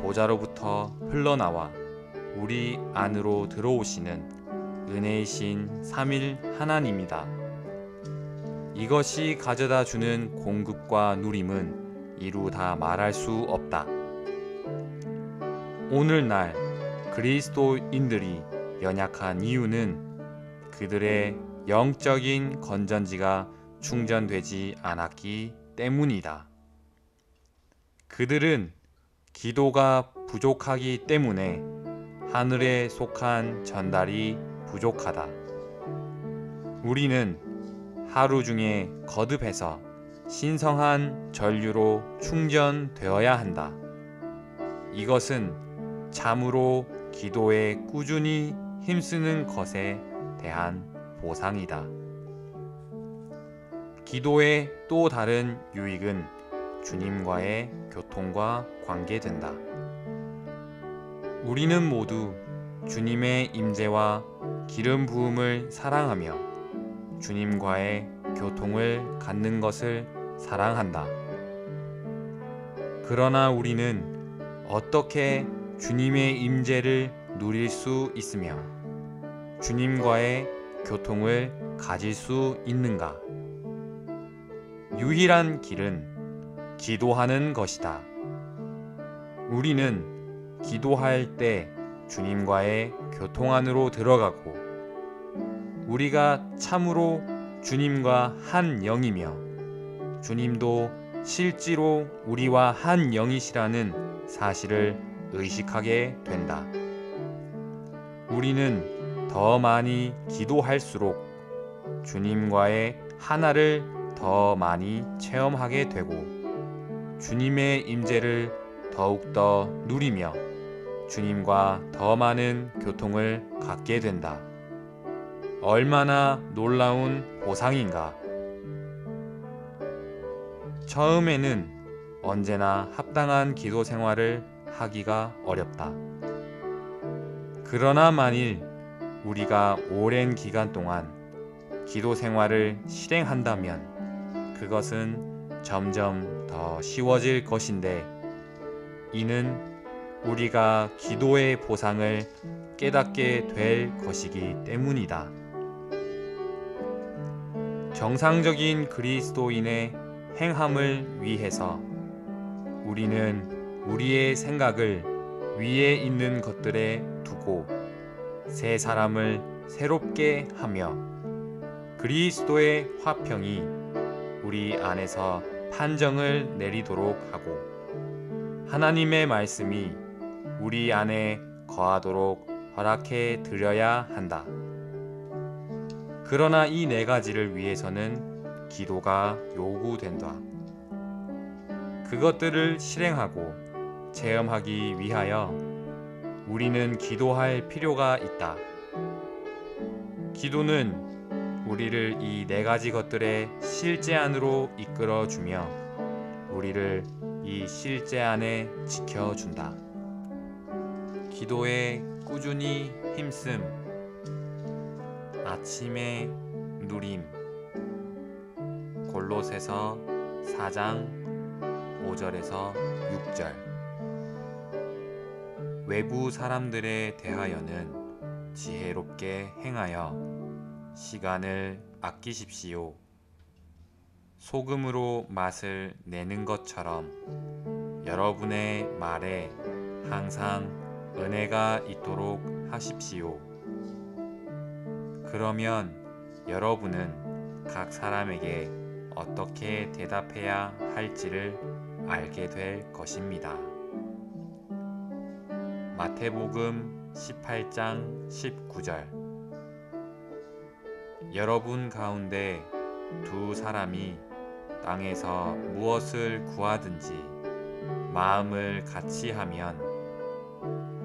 보좌로부터 흘러나와 우리 안으로 들어오시는 은혜이신 삼일 하나님이다. 이것이 가져다 주는 공급과 누림은 이루 다 말할 수 없다. 오늘날 그리스도인들이 연약한 이유는 그들의 영적인 건전지가 충전되지 않았기 때문이다. 그들은 기도가 부족하기 때문에 하늘에 속한 전달이 부족하다. 우리는 하루 중에 거듭해서 신성한 전류로 충전되어야 한다. 이것은 참으로 기도에 꾸준히 힘쓰는 것에 대한 보상이다. 기도의 또 다른 유익은 주님과의 교통과 관계된다. 우리는 모두 주님의 임재와 기름 부음을 사랑하며 주님과의 교통을 갖는 것을 사랑한다. 그러나 우리는 어떻게 주님의 임재를 누릴 수 있으며 주님과의 교통을 가질 수 있는가? 유일한 길은 기도하는 것이다. 우리는 기도할 때 주님과의 교통 안으로 들어가고 우리가 참으로 주님과 한 영이며 주님도 실제로 우리와 한 영이시라는 사실을 의식하게 된다. 우리는 더 많이 기도할수록 주님과의 하나를 더 많이 체험하게 되고 주님의 임재를 더욱더 누리며 주님과 더 많은 교통을 갖게 된다. 얼마나 놀라운 보상인가. 처음에는 언제나 합당한 기도 생활을 하기가 어렵다. 그러나 만일 우리가 오랜 기간 동안 기도 생활을 실행한다면 그것은 점점 더 쉬워질 것인데 이는 우리가 기도의 보상을 깨닫게 될 것이기 때문이다. 정상적인 그리스도인의 행함을 위해서 우리는 우리의 생각을 위에 있는 것들에 두고 새 사람을 새롭게 하며 그리스도의 화평이 우리 안에서 판정을 내리도록 하고 하나님의 말씀이 우리 안에 거하도록 허락해 드려야 한다. 그러나 이 네 가지를 위해서는 기도가 요구된다. 그것들을 실행하고 체험하기 위하여 우리는 기도할 필요가 있다. 기도는 우리를 이 네 가지 것들의 실제 안으로 이끌어주며 우리를 이 실제 안에 지켜준다. 기도에 꾸준히 힘씀, 아침의 누림. 골로새서 4장 5절에서 6절. 외부 사람들에 대하여는 지혜롭게 행하여 시간을 아끼십시오. 소금으로 맛을 내는 것처럼 여러분의 말에 항상 은혜가 있도록 하십시오. 그러면 여러분은 각 사람에게 어떻게 대답해야 할지를 알게 될 것입니다. 마태복음 18장 19절. 여러분 가운데 두 사람이 땅에서 무엇을 구하든지 마음을 같이 하면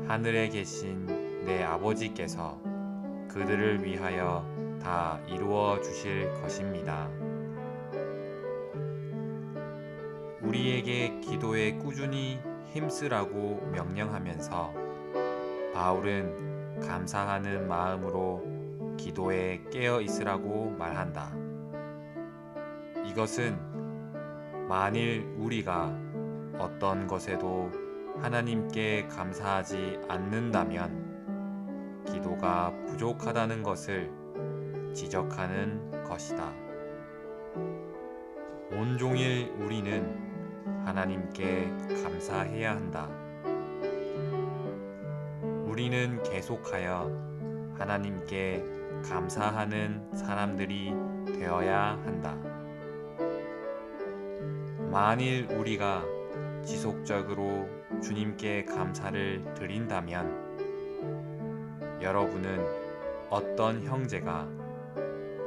하늘에 계신 내 아버지께서 그들을 위하여 다 이루어 주실 것입니다. 우리에게 기도에 꾸준히 힘쓰라고 명령하면서 바울은 감사하는 마음으로 기도에 깨어 있으라고 말한다. 이것은 만일 우리가 어떤 것에도 하나님께 감사하지 않는다면 기도가 부족하다는 것을 지적하는 것이다. 온종일 우리는 하나님께 감사해야 한다. 우리는 계속하여 하나님께 감사하는 사람들이 되어야 한다. 만일 우리가 지속적으로 주님께 감사를 드린다면 여러분은 어떤 형제가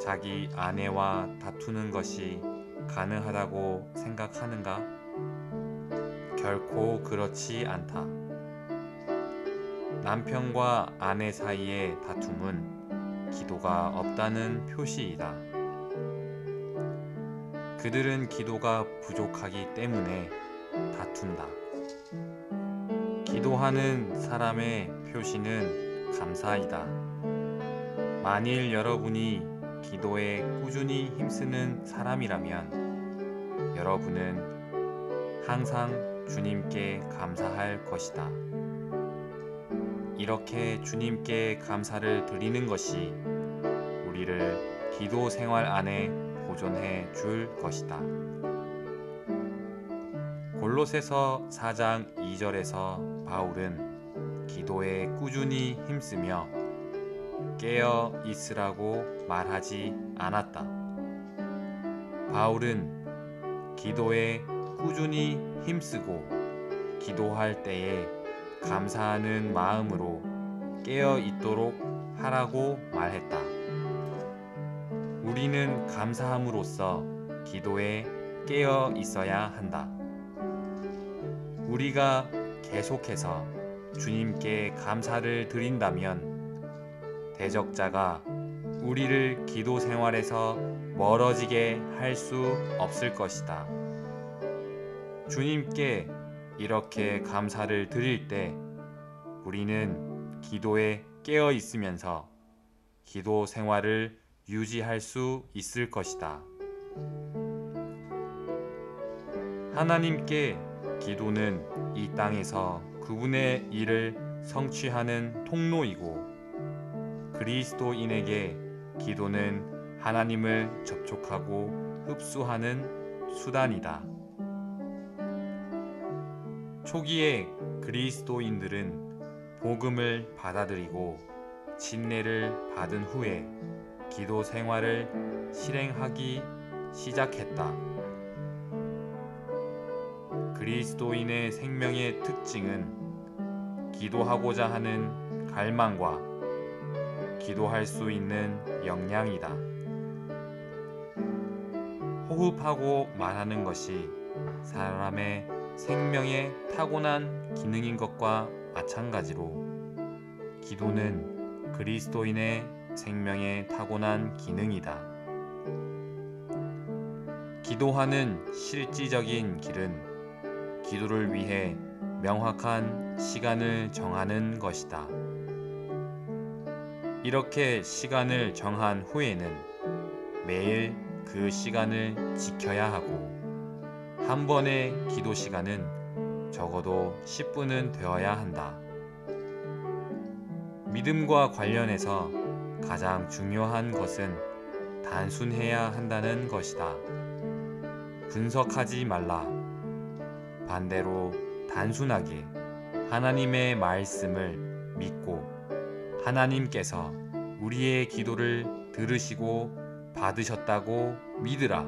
자기 아내와 다투는 것이 가능하다고 생각하는가? 결코 그렇지 않다. 남편과 아내 사이의 다툼은 기도가 없다는 표시이다. 그들은 기도가 부족하기 때문에 다툰다. 기도하는 사람의 표시는 감사이다. 만일 여러분이 기도에 꾸준히 힘쓰는 사람이라면 여러분은 항상 주님께 감사할 것이다. 이렇게 주님께 감사를 드리는 것이 우리를 기도 생활 안에 보존해 줄 것이다. 골로새서 4장 2절에서 바울은 기도에 꾸준히 힘쓰며 깨어 있으라고 말하지 않았다. 바울은 기도에 꾸준히 힘쓰고 기도할 때에 감사하는 마음으로 깨어 있도록 하라고 말했다. 우리는 감사함으로써 기도에 깨어 있어야 한다. 우리가 계속해서 주님께 감사를 드린다면 대적자가 우리를 기도 생활에서 멀어지게 할 수 없을 것이다. 주님께 이렇게 감사를 드릴 때 우리는 기도에 깨어 있으면서 기도 생활을 유지할 수 있을 것이다. 하나님께 기도는 이 땅에서 그분의 일을 성취하는 통로이고 그리스도인에게 기도는 하나님을 접촉하고 흡수하는 수단이다. 초기에 그리스도인들은 복음을 받아들이고 침례를 받은 후에 기도 생활을 실행하기 시작했다. 그리스도인의 생명의 특징은 기도하고자 하는 갈망과 기도할 수 있는 역량이다. 호흡하고 말하는 것이 사람의 생명의 타고난 기능인 것과 마찬가지로 기도는 그리스도인의 생명의 타고난 기능이다. 기도하는 실질적인 길은 기도를 위해 명확한 시간을 정하는 것이다. 이렇게 시간을 정한 후에는 매일 그 시간을 지켜야 하고 한 번의 기도 시간은 적어도 10분은 되어야 한다. 믿음과 관련해서 가장 중요한 것은 단순해야 한다는 것이다. 분석하지 말라. 반대로 단순하게 하나님의 말씀을 믿고 하나님께서 우리의 기도를 들으시고 받으셨다고 믿으라.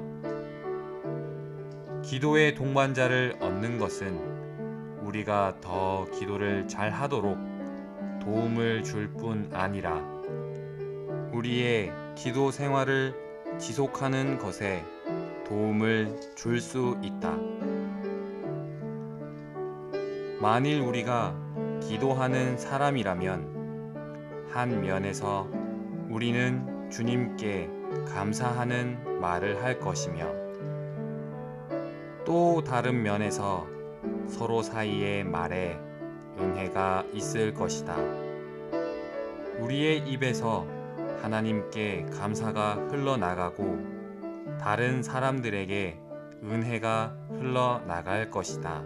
기도의 동반자를 얻는 것은 우리가 더 기도를 잘 하도록 도움을 줄 뿐 아니라 우리의 기도 생활을 지속하는 것에 도움을 줄 수 있다. 만일 우리가 기도하는 사람이라면 한 면에서 우리는 주님께 감사하는 말을 할 것이며 또 다른 면에서 서로 사이의 말에 은혜가 있을 것이다. 우리의 입에서 하나님께 감사가 흘러나가고 다른 사람들에게 은혜가 흘러나갈 것이다.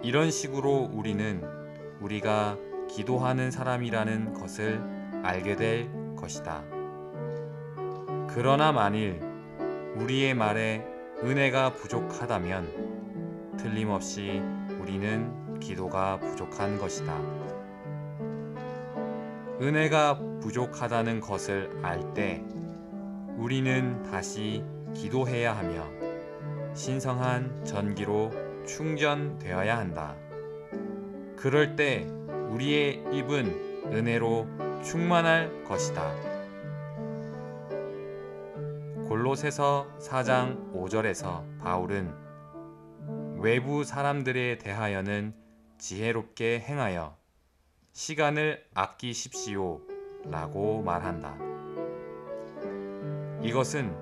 이런 식으로 우리는 우리가 기도하는 사람이라는 것을 알게 될 것이다. 그러나 만일 우리의 말에 은혜가 부족하다면 틀림없이 우리는 기도가 부족한 것이다. 은혜가 부족하다는 것을 알 때 우리는 다시 기도해야 하며 신성한 전기로 충전되어야 한다. 그럴 때 우리의 입은 은혜로 충만할 것이다. 골로새서 4장 5절에서 바울은 외부 사람들에 대하여는 지혜롭게 행하여 시간을 아끼십시오 라고 말한다. 이것은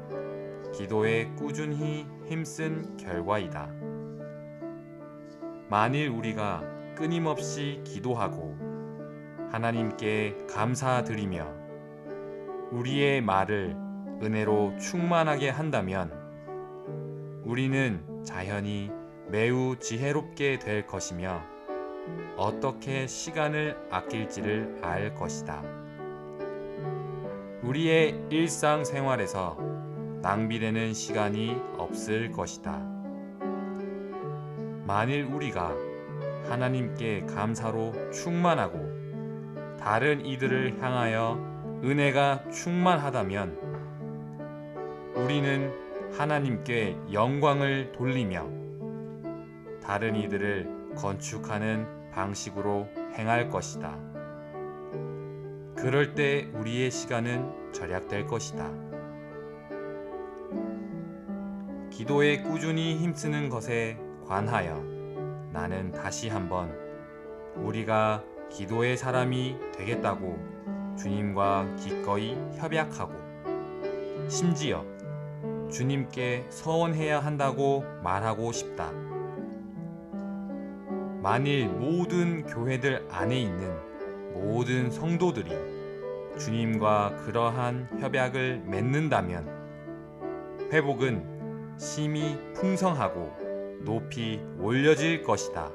기도에 꾸준히 힘쓴 결과이다. 만일 우리가 끊임없이 기도하고 하나님께 감사드리며 우리의 말을 은혜로 충만하게 한다면 우리는 자연히 매우 지혜롭게 될 것이며 어떻게 시간을 아낄지를 알 것이다. 우리의 일상생활에서 낭비되는 시간이 없을 것이다. 만일 우리가 하나님께 감사로 충만하고 다른 이들을 향하여 은혜가 충만하다면 우리는 하나님께 영광을 돌리며 다른 이들을 건축하는 방식으로 행할 것이다. 그럴 때 우리의 시간은 절약될 것이다. 기도에 꾸준히 힘쓰는 것에 관하여 나는 다시 한번 우리가 기도의 사람이 되겠다고 주님과 기꺼이 협약하고 심지어 주님께 서원해야 한다고 말하고 싶다. 만일 모든 교회들 안에 있는 모든 성도들이 주님과 그러한 협약을 맺는다면 회복은 심히 풍성하고 높이 올려질 것이다.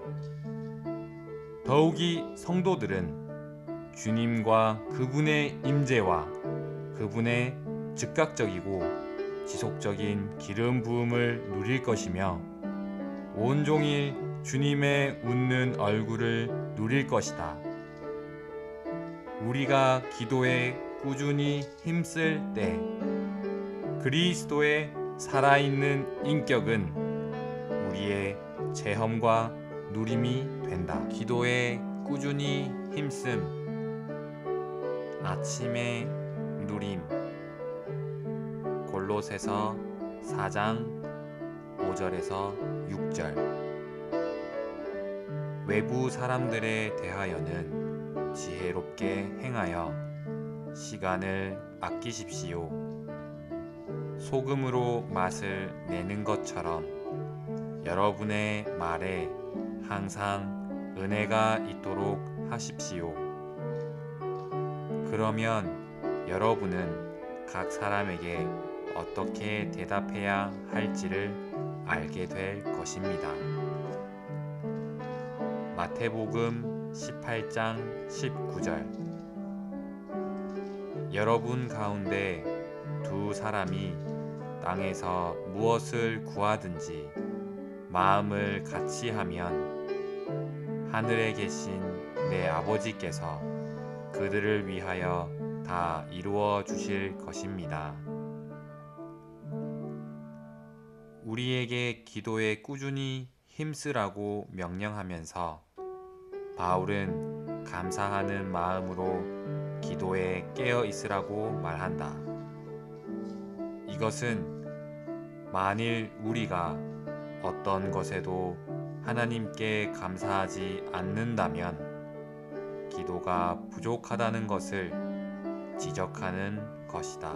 더욱이 성도들은 주님과 그분의 임재와 그분의 즉각적이고 지속적인 기름 부음을 누릴 것이며 온종일 주님의 웃는 얼굴을 누릴 것이다. 우리가 기도에 꾸준히 힘쓸 때 그리스도의 살아있는 인격은 우리의 체험과 누림이 된다. 기도에 꾸준히 힘씀, 아침의 누림. 골로새서 4장 5절에서 6절. 외부 사람들에 대하여는 지혜롭게 행하여 시간을 아끼십시오. 소금으로 맛을 내는 것처럼 여러분의 말에 항상 은혜가 있도록 하십시오. 그러면 여러분은 각 사람에게 어떻게 대답해야 할지를 알게 될 것입니다. 마태복음 18장 19절. 여러분 가운데 두 사람이 땅에서 무엇을 구하든지 마음을 같이 하면 하늘에 계신 내 아버지께서 그들을 위하여 다 이루어 주실 것입니다. 우리에게 기도에 꾸준히 힘쓰라고 명령하면서 바울은 감사하는 마음으로 기도에 깨어 있으라고 말한다. 이것은 만일 우리가 어떤 것에도 하나님께 감사하지 않는다면 기도가 부족하다는 것을 지적하는 것이다.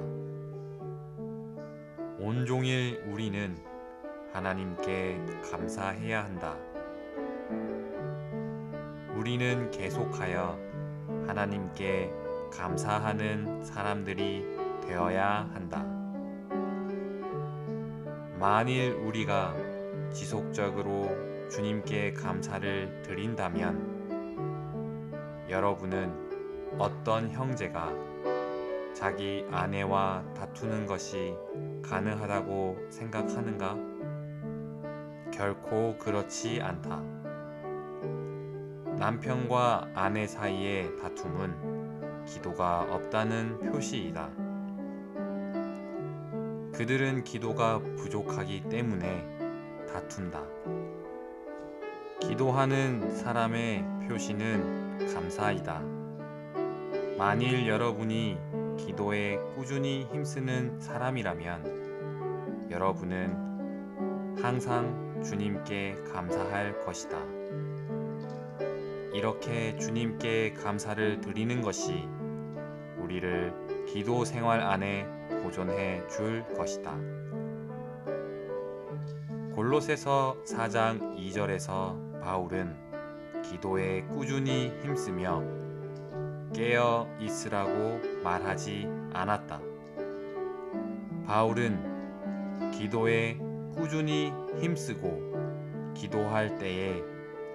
온종일 우리는 하나님께 감사해야 한다. 우리는 계속하여 하나님께 감사하는 사람들이 되어야 한다. 만일 우리가 지속적으로 주님께 감사를 드린다면 여러분은 어떤 형제가 자기 아내와 다투는 것이 가능하다고 생각하는가? 결코 그렇지 않다. 남편과 아내 사이의 다툼은 기도가 없다는 표시이다. 그들은 기도가 부족하기 때문에 다툰다. 기도하는 사람의 표시는 감사이다. 만일 여러분이 기도에 꾸준히 힘쓰는 사람이라면 여러분은 항상 주님께 감사할 것이다. 이렇게 주님께 감사를 드리는 것이 우리를 기도 생활 안에 보존해 줄 것이다. 골로새서 4장 2절에서 바울은 기도에 꾸준히 힘쓰며 깨어 있으라고 말하지 않았다. 바울은 기도에 꾸준히 힘쓰고 기도할 때에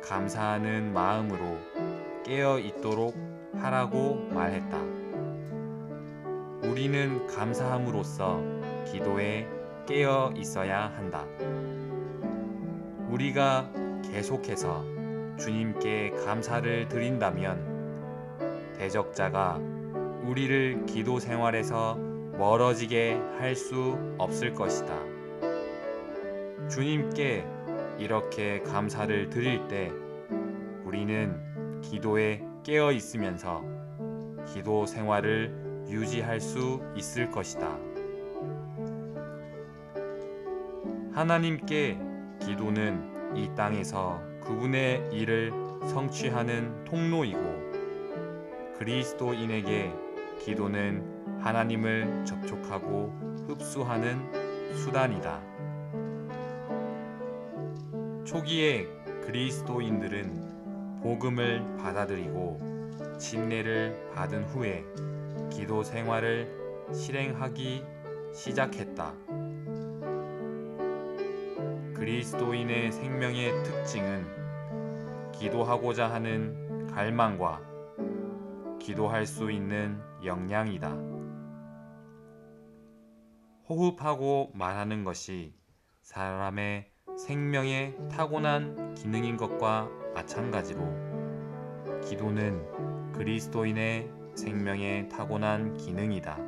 감사하는 마음으로 깨어 있도록 하라고 말했다. 우리는 감사함으로써 기도에 깨어 있어야 한다. 우리가 계속해서 주님께 감사를 드린다면 대적자가 우리를 기도 생활에서 멀어지게 할 수 없을 것이다. 주님께 이렇게 감사를 드릴 때 우리는 기도에 깨어 있으면서 기도 생활을 유지할 수 있을 것이다. 하나님께 기도는 이 땅에서 그분의 일을 성취하는 통로이고 그리스도인에게 기도는 하나님을 접촉하고 흡수하는 수단이다. 초기에 그리스도인들은 복음을 받아들이고 침례를 받은 후에 기도 생활을 실행하기 시작했다. 그리스도인의 생명의 특징은 기도하고자 하는 갈망과 기도할 수 있는 역량이다. 호흡하고 말하는 것이 사람의 생명에 타고난 기능인 것과 마찬가지로 기도는 그리스도인의 생명에 타고난 기능이다.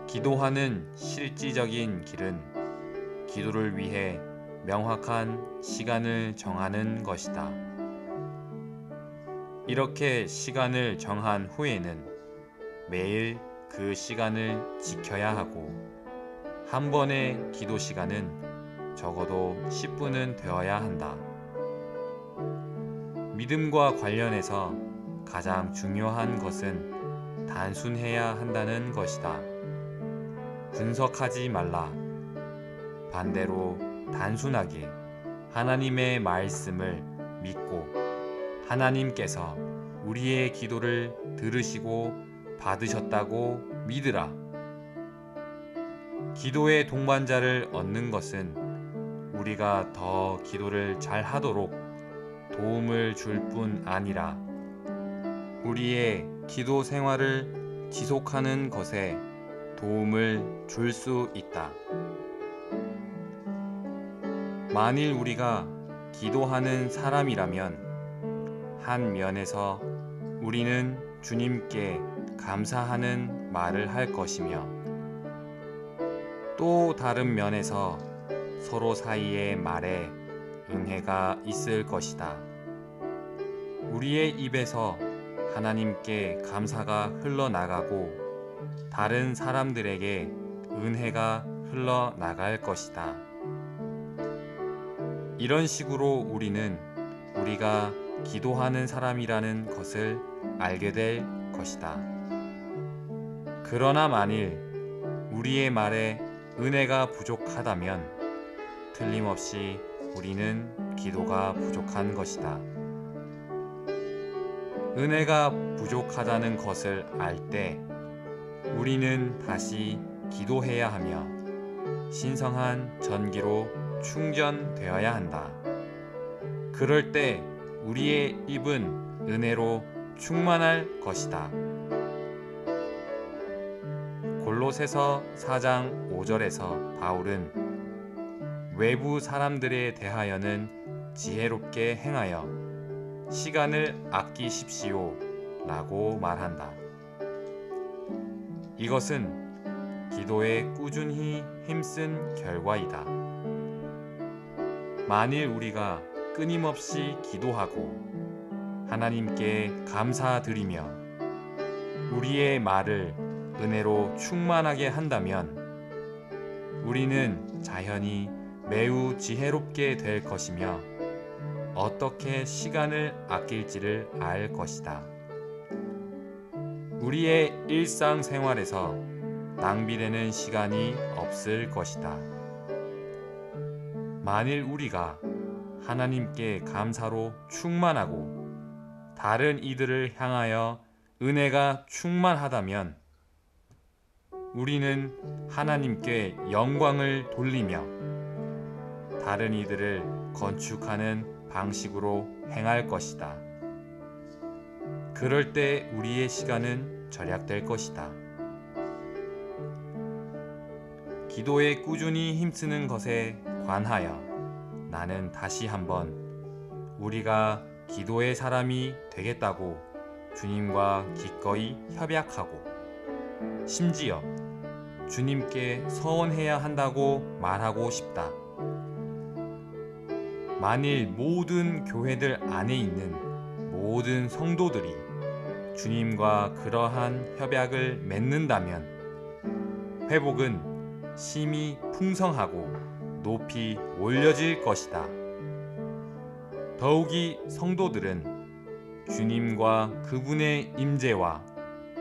기도하는 실질적인 길은 기도를 위해 명확한 시간을 정하는 것이다. 이렇게 시간을 정한 후에는 매일 그 시간을 지켜야 하고 한 번의 기도 시간은 적어도 10분은 되어야 한다. 믿음과 관련해서 가장 중요한 것은 단순해야 한다는 것이다. 분석하지 말라. 반대로 단순하게 하나님의 말씀을 믿고 하나님께서 우리의 기도를 들으시고 받으셨다고 믿으라. 기도의 동반자를 얻는 것은 우리가 더 기도를 잘 하도록 도움을 줄 뿐 아니라 우리의 기도 생활을 지속하는 것에 도움을 줄 수 있다. 만일 우리가 기도하는 사람이라면 한 면에서 우리는 주님께 감사하는 말을 할 것이며 또 다른 면에서 서로 사이의 말에 은혜가 있을 것이다. 우리의 입에서 하나님께 감사가 흘러나가고 다른 사람들에게 은혜가 흘러나갈 것이다. 이런 식으로 우리는 우리가 기도하는 사람이라는 것을 알게 될 것이다. 그러나 만일 우리의 말에 은혜가 부족하다면 틀림없이 우리는 기도가 부족한 것이다. 은혜가 부족하다는 것을 알 때 우리는 다시 기도해야 하며 신성한 전기로 충전되어야 한다. 그럴 때 우리의 입은 은혜로 충만할 것이다. 골로새서 4장 5절에서 바울은 외부 사람들에 대하여는 지혜롭게 행하여 시간을 아끼십시오 라고 말한다. 이것은 기도에 꾸준히 힘쓴 결과이다. 만일 우리가 끊임없이 기도하고 하나님께 감사드리며 우리의 말을 은혜로 충만하게 한다면 우리는 자연히 매우 지혜롭게 될 것이며 어떻게 시간을 아낄지를 알 것이다. 우리의 일상생활에서 낭비되는 시간이 없을 것이다. 만일 우리가 하나님께 감사로 충만하고 다른 이들을 향하여 은혜가 충만하다면 우리는 하나님께 영광을 돌리며 다른 이들을 건축하는 방식으로 행할 것이다. 그럴 때 우리의 시간은 절약될 것이다. 기도에 꾸준히 힘쓰는 것에 관하여 나는 다시 한번 우리가 기도의 사람이 되겠다고 주님과 기꺼이 협약하고 심지어 주님께 서원해야 한다고 말하고 싶다. 만일 모든 교회들 안에 있는 모든 성도들이 주님과 그러한 협약을 맺는다면 회복은 심히 풍성하고 높이 올려질 것이다. 더욱이 성도들은 주님과 그분의 임재와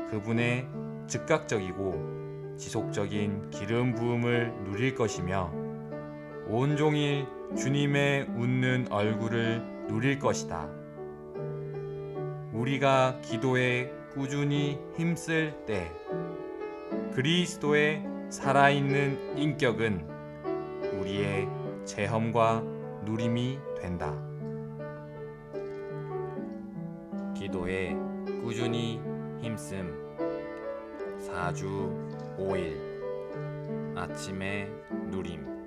그분의 즉각적이고 지속적인 기름 부음을 누릴 것이며 온종일 주님의 웃는 얼굴을 누릴 것이다. 우리가 기도에 꾸준히 힘쓸 때 그리스도의 살아있는 인격은 우리의 체험과 누림이 된다. 기도에 꾸준히 힘씀 4주 5일 아침의 누림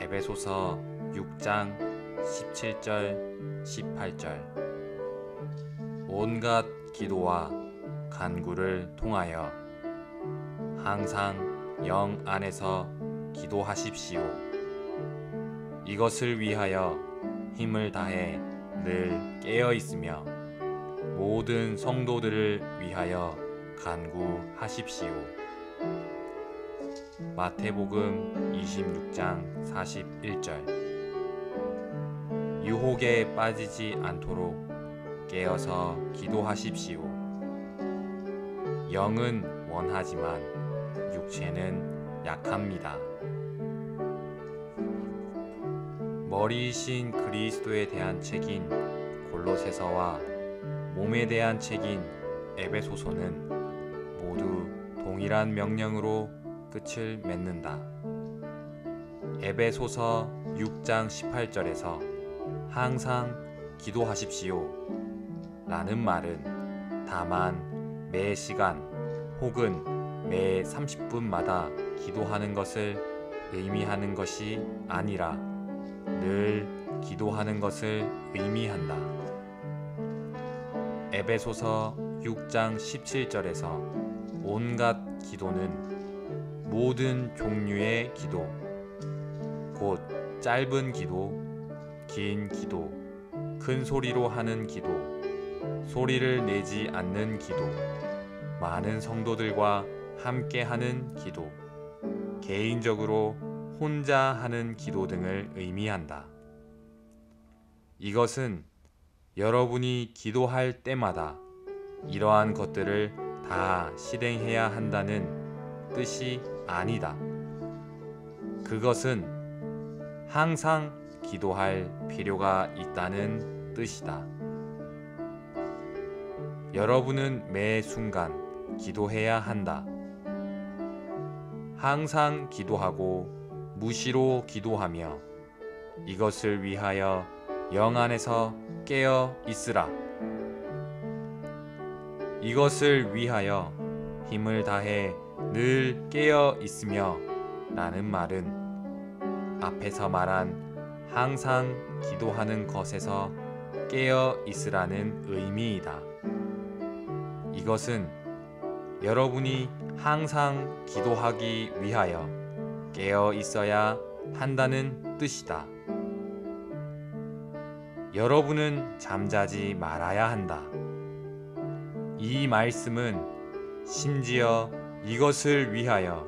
에베소서 6장 17절 18절 온갖 기도와 간구를 통하여 항상 영 안에서 기도하십시오. 이것을 위하여 힘을 다해 늘 깨어 있으며 모든 성도들을 위하여 간구하십시오. 마태복음 26장 41절 유혹에 빠지지 않도록 깨어서 기도하십시오. 영은 원하지만 육체는 약합니다. 머리이신 그리스도에 대한 책인 골로새서와 몸에 대한 책인 에베소서는 모두 동일한 명령으로 끝을 맺는다. 에베소서 6장 18절에서 항상 기도하십시오 라는 말은 다만 매 시간 혹은 매 30분마다 기도하는 것을 의미하는 것이 아니라 늘 기도하는 것을 의미한다. 에베소서 6장 17절에서 온갖 기도는 모든 종류의 기도, 곧 짧은 기도, 긴 기도, 큰 소리로 하는 기도, 소리를 내지 않는 기도, 많은 성도들과 함께 하는 기도, 개인적으로 혼자 하는 기도 등을 의미한다. 이것은 여러분이 기도할 때마다 이러한 것들을 다 실행해야 한다는 뜻이 아니다. 그것은 항상 기도할 필요가 있다는 뜻이다. 여러분은 매 순간 기도해야 한다. 항상 기도하고 무시로 기도하며 이것을 위하여 영 안에서 깨어 있으라. 이것을 위하여 힘을 다해 늘 깨어 있으며 라는 말은 앞에서 말한 항상 기도하는 것에서 깨어 있으라는 의미이다. 이것은 여러분이 항상 기도하기 위하여 깨어 있어야 한다는 뜻이다. 여러분은 잠자지 말아야 한다. 이 말씀은 심지어 이것을 위하여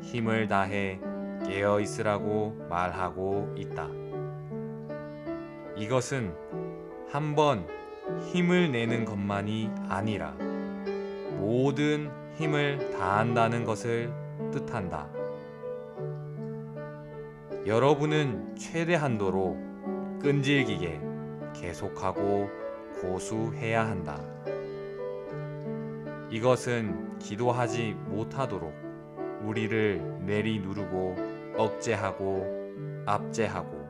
힘을 다해 깨어 있으라고 말하고 있다. 이것은 한번 힘을 내는 것만이 아니라 모든 힘을 다한다는 것을 뜻한다. 여러분은 최대한도로 끈질기게 계속하고 고수해야 한다. 이것은 기도하지 못하도록 우리를 내리누르고 억제하고 압제하고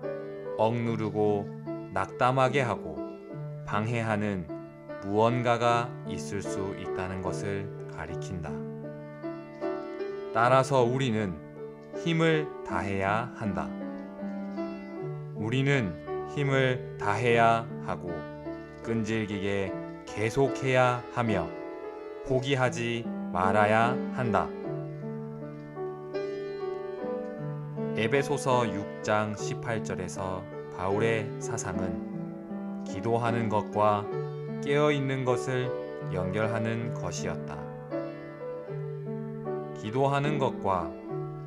억누르고 낙담하게 하고 방해하는 무언가가 있을 수 있다는 것을 가리킨다. 따라서 우리는 힘을 다해야 한다. 우리는 힘을 다해야 하고 끈질기게 계속해야 하며 포기하지 말아야 한다. 에베소서 6장 18절에서 바울의 사상은 기도하는 것과 깨어있는 것을 연결하는 것이었다. 기도하는 것과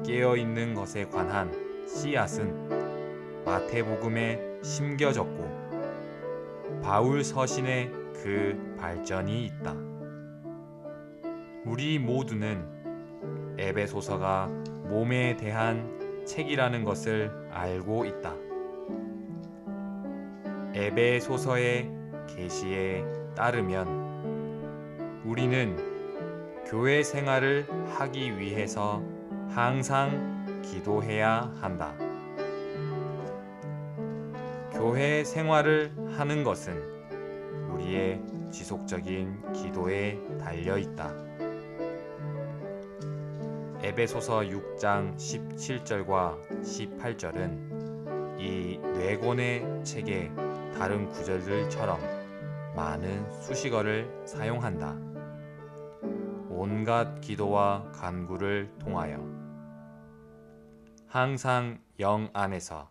깨어있는 것에 관한 씨앗은 마태복음에 심겨졌고 바울 서신에 그 발전이 있다. 우리 모두는 에베소서가 몸에 대한 책이라는 것을 알고 있다. 에베소서의 계시에 따르면 우리는 교회 생활을 하기 위해서 항상 기도해야 한다. 교회 생활을 하는 것은 우리의 지속적인 기도에 달려 있다. 에베소서 6장 17절과 18절은 이 네 권의 책의 다른 구절들처럼 많은 수식어를 사용한다. 온갖 기도와 간구를 통하여 항상 영 안에서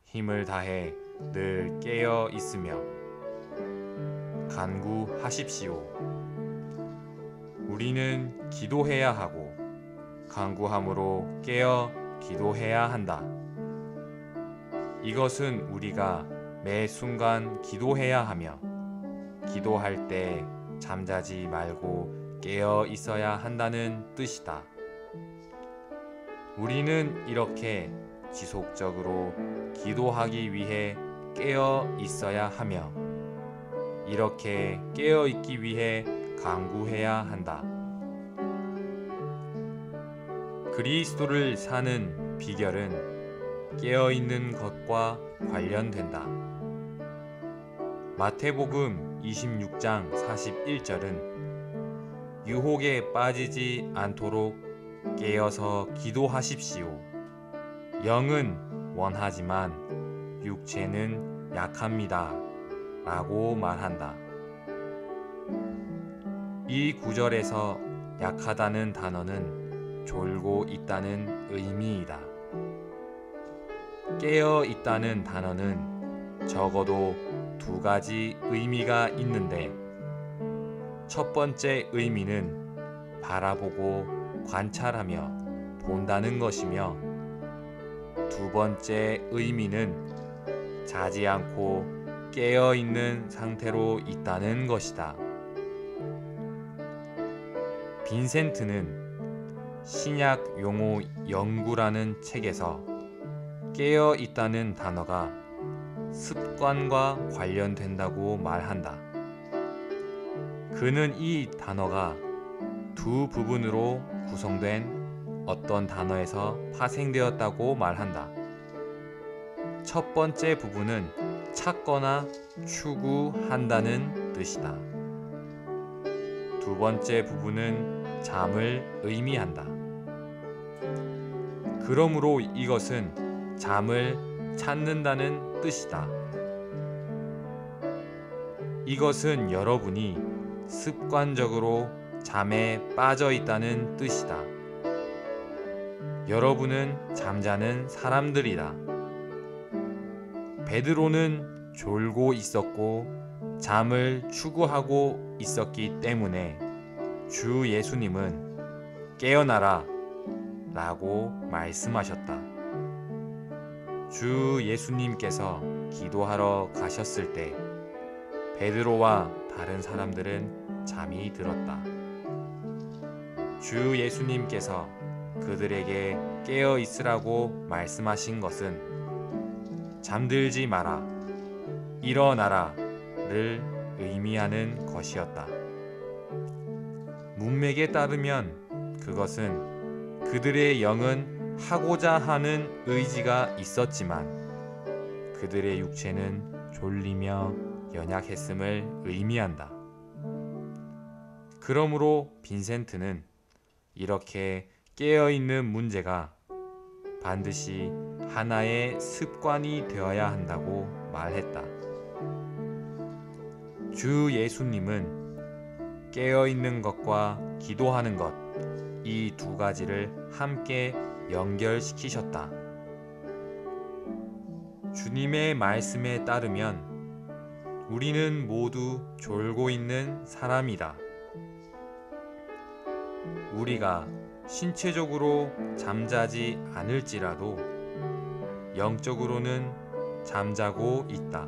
힘을 다해 늘 깨어 있으며 간구하십시오. 우리는 기도해야 하고 간구함으로 깨어 기도해야 한다. 이것은 우리가 매 순간 기도해야 하며 기도할 때 잠자지 말고 깨어 있어야 한다는 뜻이다. 우리는 이렇게 지속적으로 기도하기 위해 깨어 있어야 하며 이렇게 깨어 있기 위해 간구해야 한다. 그리스도를 사는 비결은 깨어 있는 것과 관련된다. 마태복음 26장 41절은 유혹에 빠지지 않도록 깨어서 기도하십시오. 영은 원하지만 육체는 약합니다. 라고 말한다. 이 구절에서 약하다는 단어는 졸고 있다는 의미이다. 깨어 있다는 단어는 적어도 두 가지 의미가 있는데 첫 번째 의미는 바라보고 관찰하며 본다는 것이며 두 번째 의미는 자지 않고 깨어 있는 상태로 있다는 것이다. 빈센트는 신약 용어 연구라는 책에서 깨어 있다는 단어가 습관과 관련된다고 말한다. 그는 이 단어가 두 부분으로 구성된 어떤 단어에서 파생되었다고 말한다. 첫 번째 부분은 찾거나 추구한다는 뜻이다. 두 번째 부분은 잠을 의미한다. 그러므로 이것은 잠을 찾는다는 뜻이다. 이것은 여러분이 습관적으로 잠에 빠져 있다는 뜻이다. 여러분은 잠자는 사람들이다. 베드로는 졸고 있었고 잠을 추구하고 있었기 때문에 주 예수님은 깨어나라 라고 말씀하셨다. 주 예수님께서 기도하러 가셨을 때 베드로와 다른 사람들은 잠이 들었다. 주 예수님께서 그들에게 깨어 있으라고 말씀하신 것은 잠들지 마라, 일어나라를 의미하는 것이었다. 문맥에 따르면 그것은 그들의 영은 하고자 하는 의지가 있었지만 그들의 육체는 졸리며 연약했음을 의미한다. 그러므로 빈센트는 이렇게 깨어있는 문제가 반드시 하나의 습관이 되어야 한다고 말했다. 주 예수님은 깨어있는 것과 기도하는 것, 이 두 가지를 함께 연결시키셨다. 주님의 말씀에 따르면 우리는 모두 졸고 있는 사람이다. 우리가 신체적으로 잠자지 않을지라도 영적으로는 잠자고 있다.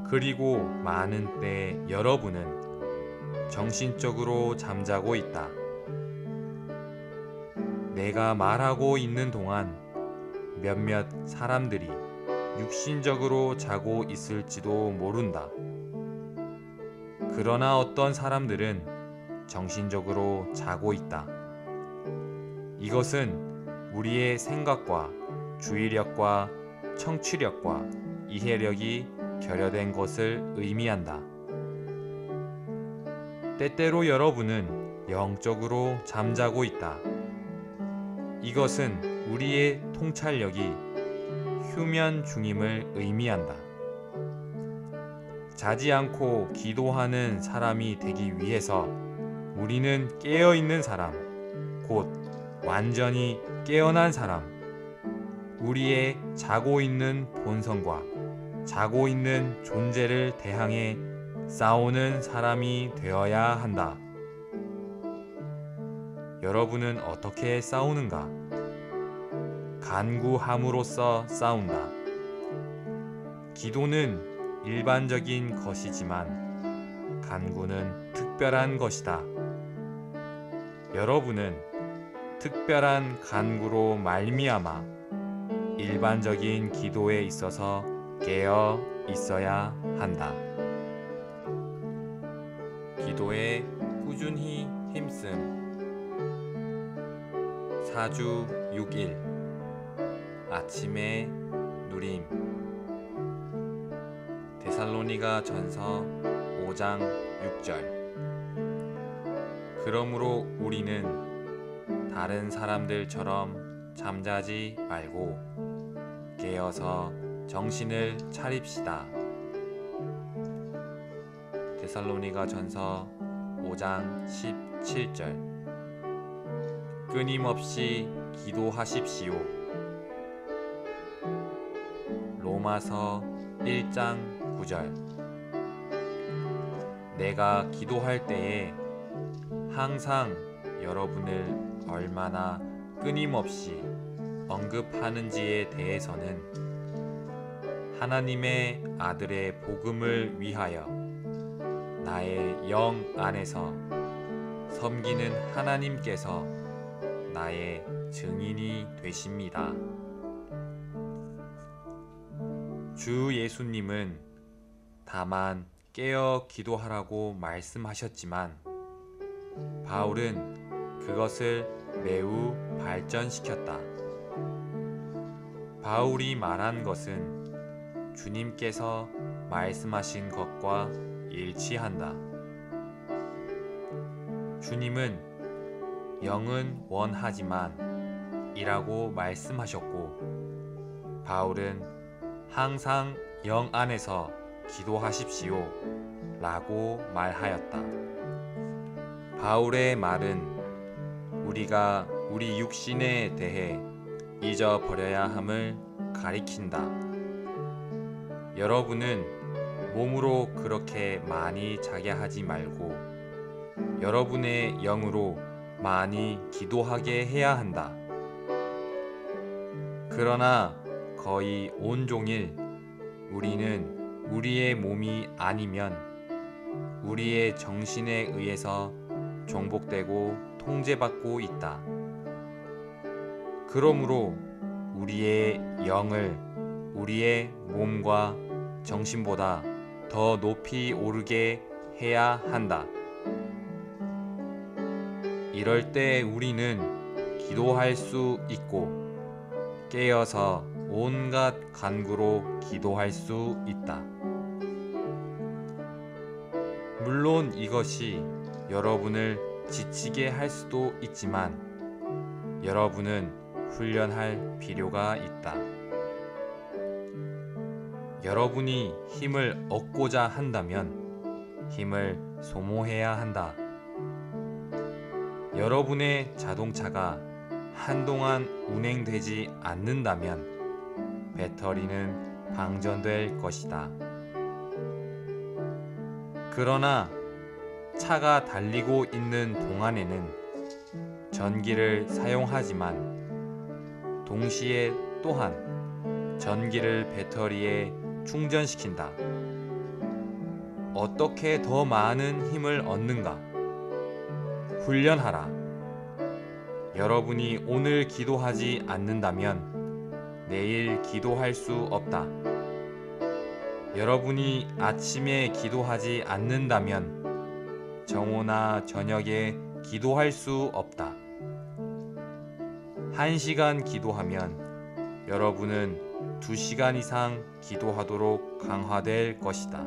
그리고 많은 때 여러분은 정신적으로 잠자고 있다. 내가 말하고 있는 동안 몇몇 사람들이 육신적으로 자고 있을지도 모른다. 그러나 어떤 사람들은 정신적으로 자고 있다. 이것은 우리의 생각과 주의력과 청취력과 이해력이 결여된 것을 의미한다. 때때로 여러분은 영적으로 잠자고 있다. 이것은 우리의 통찰력이 휴면 중임을 의미한다. 자지 않고 기도하는 사람이 되기 위해서 우리는 깨어있는 사람, 곧 완전히 깨어난 사람, 우리의 자고 있는 본성과 자고 있는 존재를 대항해 싸우는 사람이 되어야 한다. 여러분은 어떻게 싸우는가? 간구함으로써 싸운다. 기도는 일반적인 것이지만 간구는 특별한 것이다. 여러분은 특별한 간구로 말미암아 일반적인 기도에 있어서 깨어 있어야 한다. 기도에 꾸준히 힘씀. 4주 6일 아침에 누림. 데살로니가 전서 5장 6절. 그러므로 우리는 다른 사람들처럼 잠자지 말고 깨어서 정신을 차립시다. 데살로니가 전서 5장 17절. 끊임없이 기도하십시오. 로마서 1장 9절. 내가 기도할 때에 항상 여러분을 얼마나 끊임없이 언급하는지에 대해서는 하나님의 아들의 복음을 위하여 나의 영 안에서 섬기는 하나님께서 나의 증인이 되십니다. 주 예수님은 다만 깨어 기도하라고 말씀하셨지만 바울은 그것을 매우 발전시켰다. 바울이 말한 것은 주님께서 말씀하신 것과 일치한다. 주님은 영은 원하지만 이라고 말씀하셨고 바울은 항상 영 안에서 기도하십시오 라고 말하였다. 바울의 말은 우리가 우리 육신에 대해 잊어버려야 함을 가리킨다. 여러분은 몸으로 그렇게 많이 자게 하지 말고 여러분의 영으로 많이 기도하게 해야 한다. 그러나 거의 온종일 우리는 우리의 몸이 아니면 우리의 정신에 의해서 종복되고 통제받고 있다. 그러므로 우리의 영을 우리의 몸과 정신보다 더 높이 오르게 해야 한다. 이럴 때 우리는 기도할 수 있고 깨어서 온갖 간구로 기도할 수 있다. 물론 이것이 여러분을 지치게 할 수도 있지만 여러분은 훈련할 필요가 있다. 여러분이 힘을 얻고자 한다면 힘을 소모해야 한다. 여러분의 자동차가 한동안 운행되지 않는다면 배터리는 방전될 것이다. 그러나 차가 달리고 있는 동안에는 전기를 사용하지만 동시에 또한 전기를 배터리에 충전시킨다. 어떻게 더 많은 힘을 얻는가? 훈련하라. 여러분이 오늘 기도하지 않는다면 내일 기도할 수 없다. 여러분이 아침에 기도하지 않는다면 정오나 저녁에 기도할 수 없다. 1시간 기도하면 여러분은 2시간 이상 기도하도록 강화될 것이다.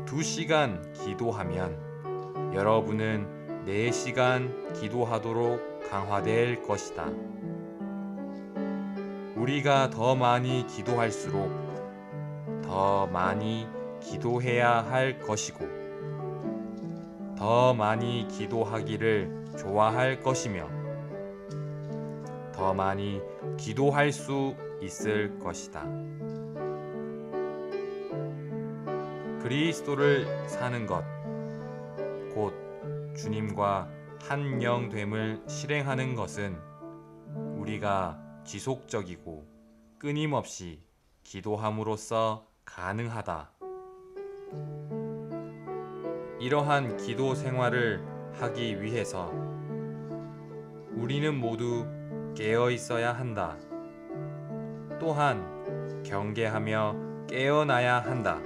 2시간 기도하면 여러분은 4시간 기도하도록 강화될 것이다. 우리가 더 많이 기도할수록 더 많이 기도해야 할 것이고 더 많이 기도하기를 좋아할 것이며 더 많이 기도할 수 있을 것이다. 그리스도를 사는 것, 곧 주님과 한 영됨을 실행하는 것은 우리가 지속적이고 끊임없이 기도함으로써 가능하다. 이러한 기도 생활을 하기 위해서 우리는 모두 깨어 있어야 한다. 또한 경계하며 깨어나야 한다.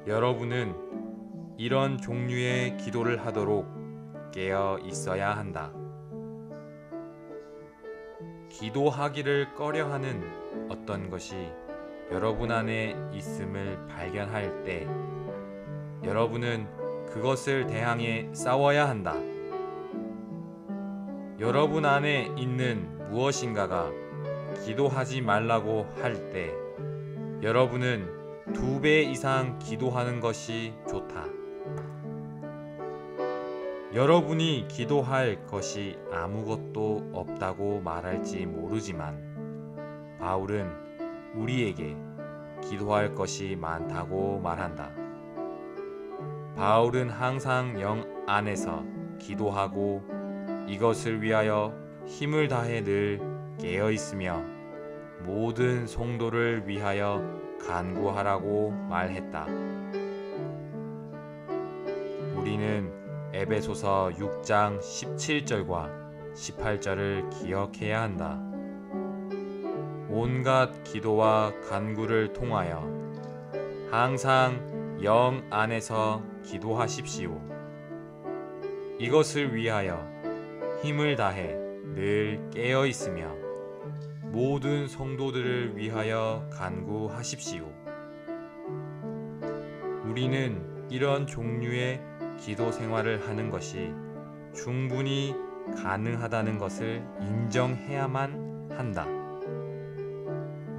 여러분은 이런 종류의 기도를 하도록 깨어 있어야 한다. 기도하기를 꺼려하는 어떤 것이 여러분 안에 있음을 발견할 때 여러분은 그것을 대항해 싸워야 한다. 여러분 안에 있는 무엇인가가 기도하지 말라고 할 때 여러분은 2배 이상 기도하는 것이 좋다. 여러분이 기도할 것이 아무것도 없다고 말할지 모르지만 바울은 우리에게 기도할 것이 많다고 말한다. 바울은 항상 영 안에서 기도하고 이것을 위하여 힘을 다해 늘 깨어 있으며 모든 성도를 위하여 간구하라고 말했다. 우리는 에베소서 6장 17절과 18절을 기억해야 한다. 온갖 기도와 간구를 통하여 항상 영 안에서 기도하십시오. 이것을 위하여 힘을 다해 늘 깨어 있으며 모든 성도들을 위하여 간구하십시오. 우리는 이런 종류의 기도 생활을 하는 것이 충분히 가능하다는 것을 인정해야만 한다.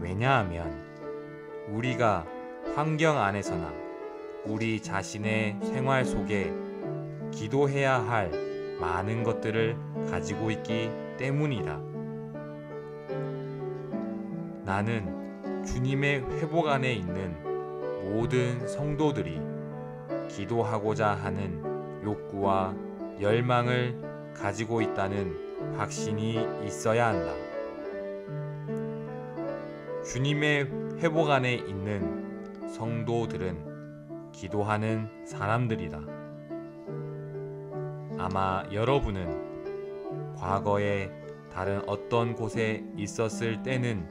왜냐하면 우리가 환경 안에서나 우리 자신의 생활 속에 기도해야 할 많은 것들을 가지고 있기 때문이다. 나는 주님의 회복 안에 있는 모든 성도들이 기도하고자 하는 욕구와 열망을 가지고 있다는 확신이 있어야 한다. 주님의 회복 안에 있는 성도들은 기도하는 사람들이다. 아마 여러분은 과거에 다른 어떤 곳에 있었을 때는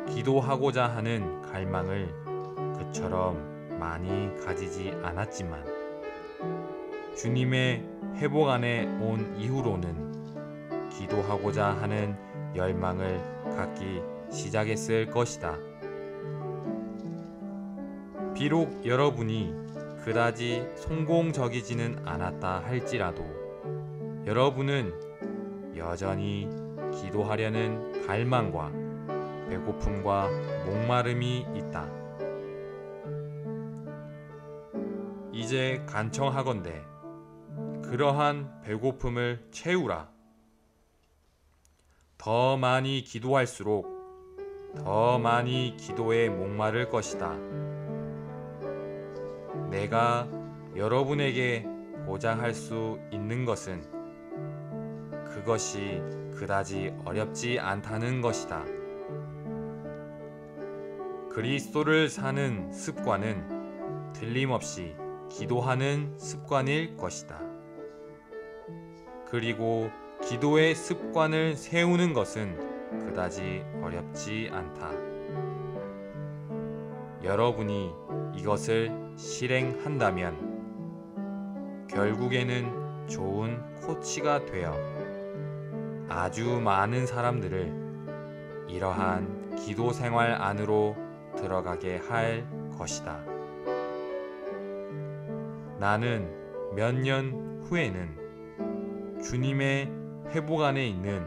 기도하고자 하는 갈망을 그처럼 많이 가지지 않았지만 주님의 회복 안에 온 이후로는 기도하고자 하는 열망을 갖기 시작했을 것이다. 비록 여러분이 그다지 성공적이지는 않았다 할지라도 여러분은 여전히 기도하려는 갈망과 배고픔과 목마름이 있다. 이제 간청하건대 그러한 배고픔을 채우라. 더 많이 기도할수록 더 많이 기도에 목마를 것이다. 내가 여러분에게 보장할 수 있는 것은 그것이 그다지 어렵지 않다는 것이다. 그리스도를 사는 습관은 틀림없이 기도하는 습관일 것이다. 그리고 기도의 습관을 세우는 것은 그다지 어렵지 않다. 여러분이 이것을 실행한다면 결국에는 좋은 코치가 되어 아주 많은 사람들을 이러한 기도 생활 안으로 들어가게 할 것이다. 나는 몇 년 후에는 주님의 회복 안에 있는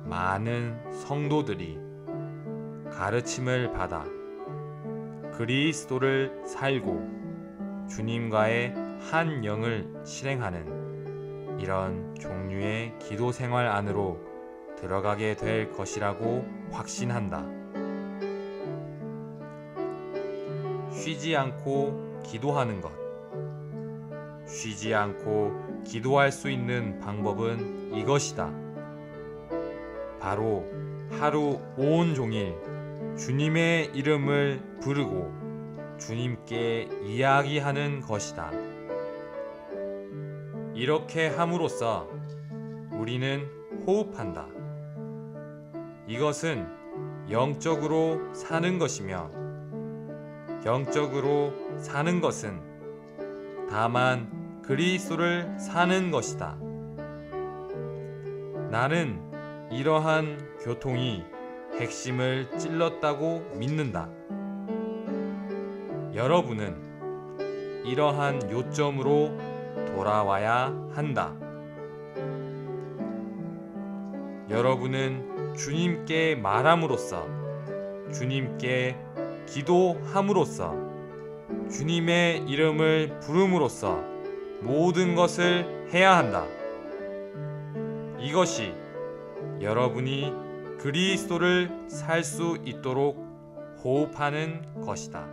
많은 성도들이 가르침을 받아 그리스도를 살고 주님과의 한 영을 실행하는 이런 종류의 기도 생활 안으로 들어가게 될 것이라고 확신한다. 쉬지 않고 기도하는 것. 쉬지 않고 기도할 수 있는 방법은 이것이다. 바로 하루 온종일 주님의 이름을 부르고 주님께 이야기하는 것이다. 이렇게 함으로써 우리는 호흡한다. 이것은 영적으로 사는 것이며 영적으로 사는 것은 다만 그리스도를 사는 것이다. 나는 이러한 교통이 핵심을 찔렀다고 믿는다. 여러분은 이러한 요점으로 돌아와야 한다. 여러분은 주님께 말함으로써, 주님께 기도함으로써, 주님의 이름을 부름으로써 모든 것을 해야 한다. 이것이 여러분이 그리스도를 살 수 있도록 호흡하는 것이다.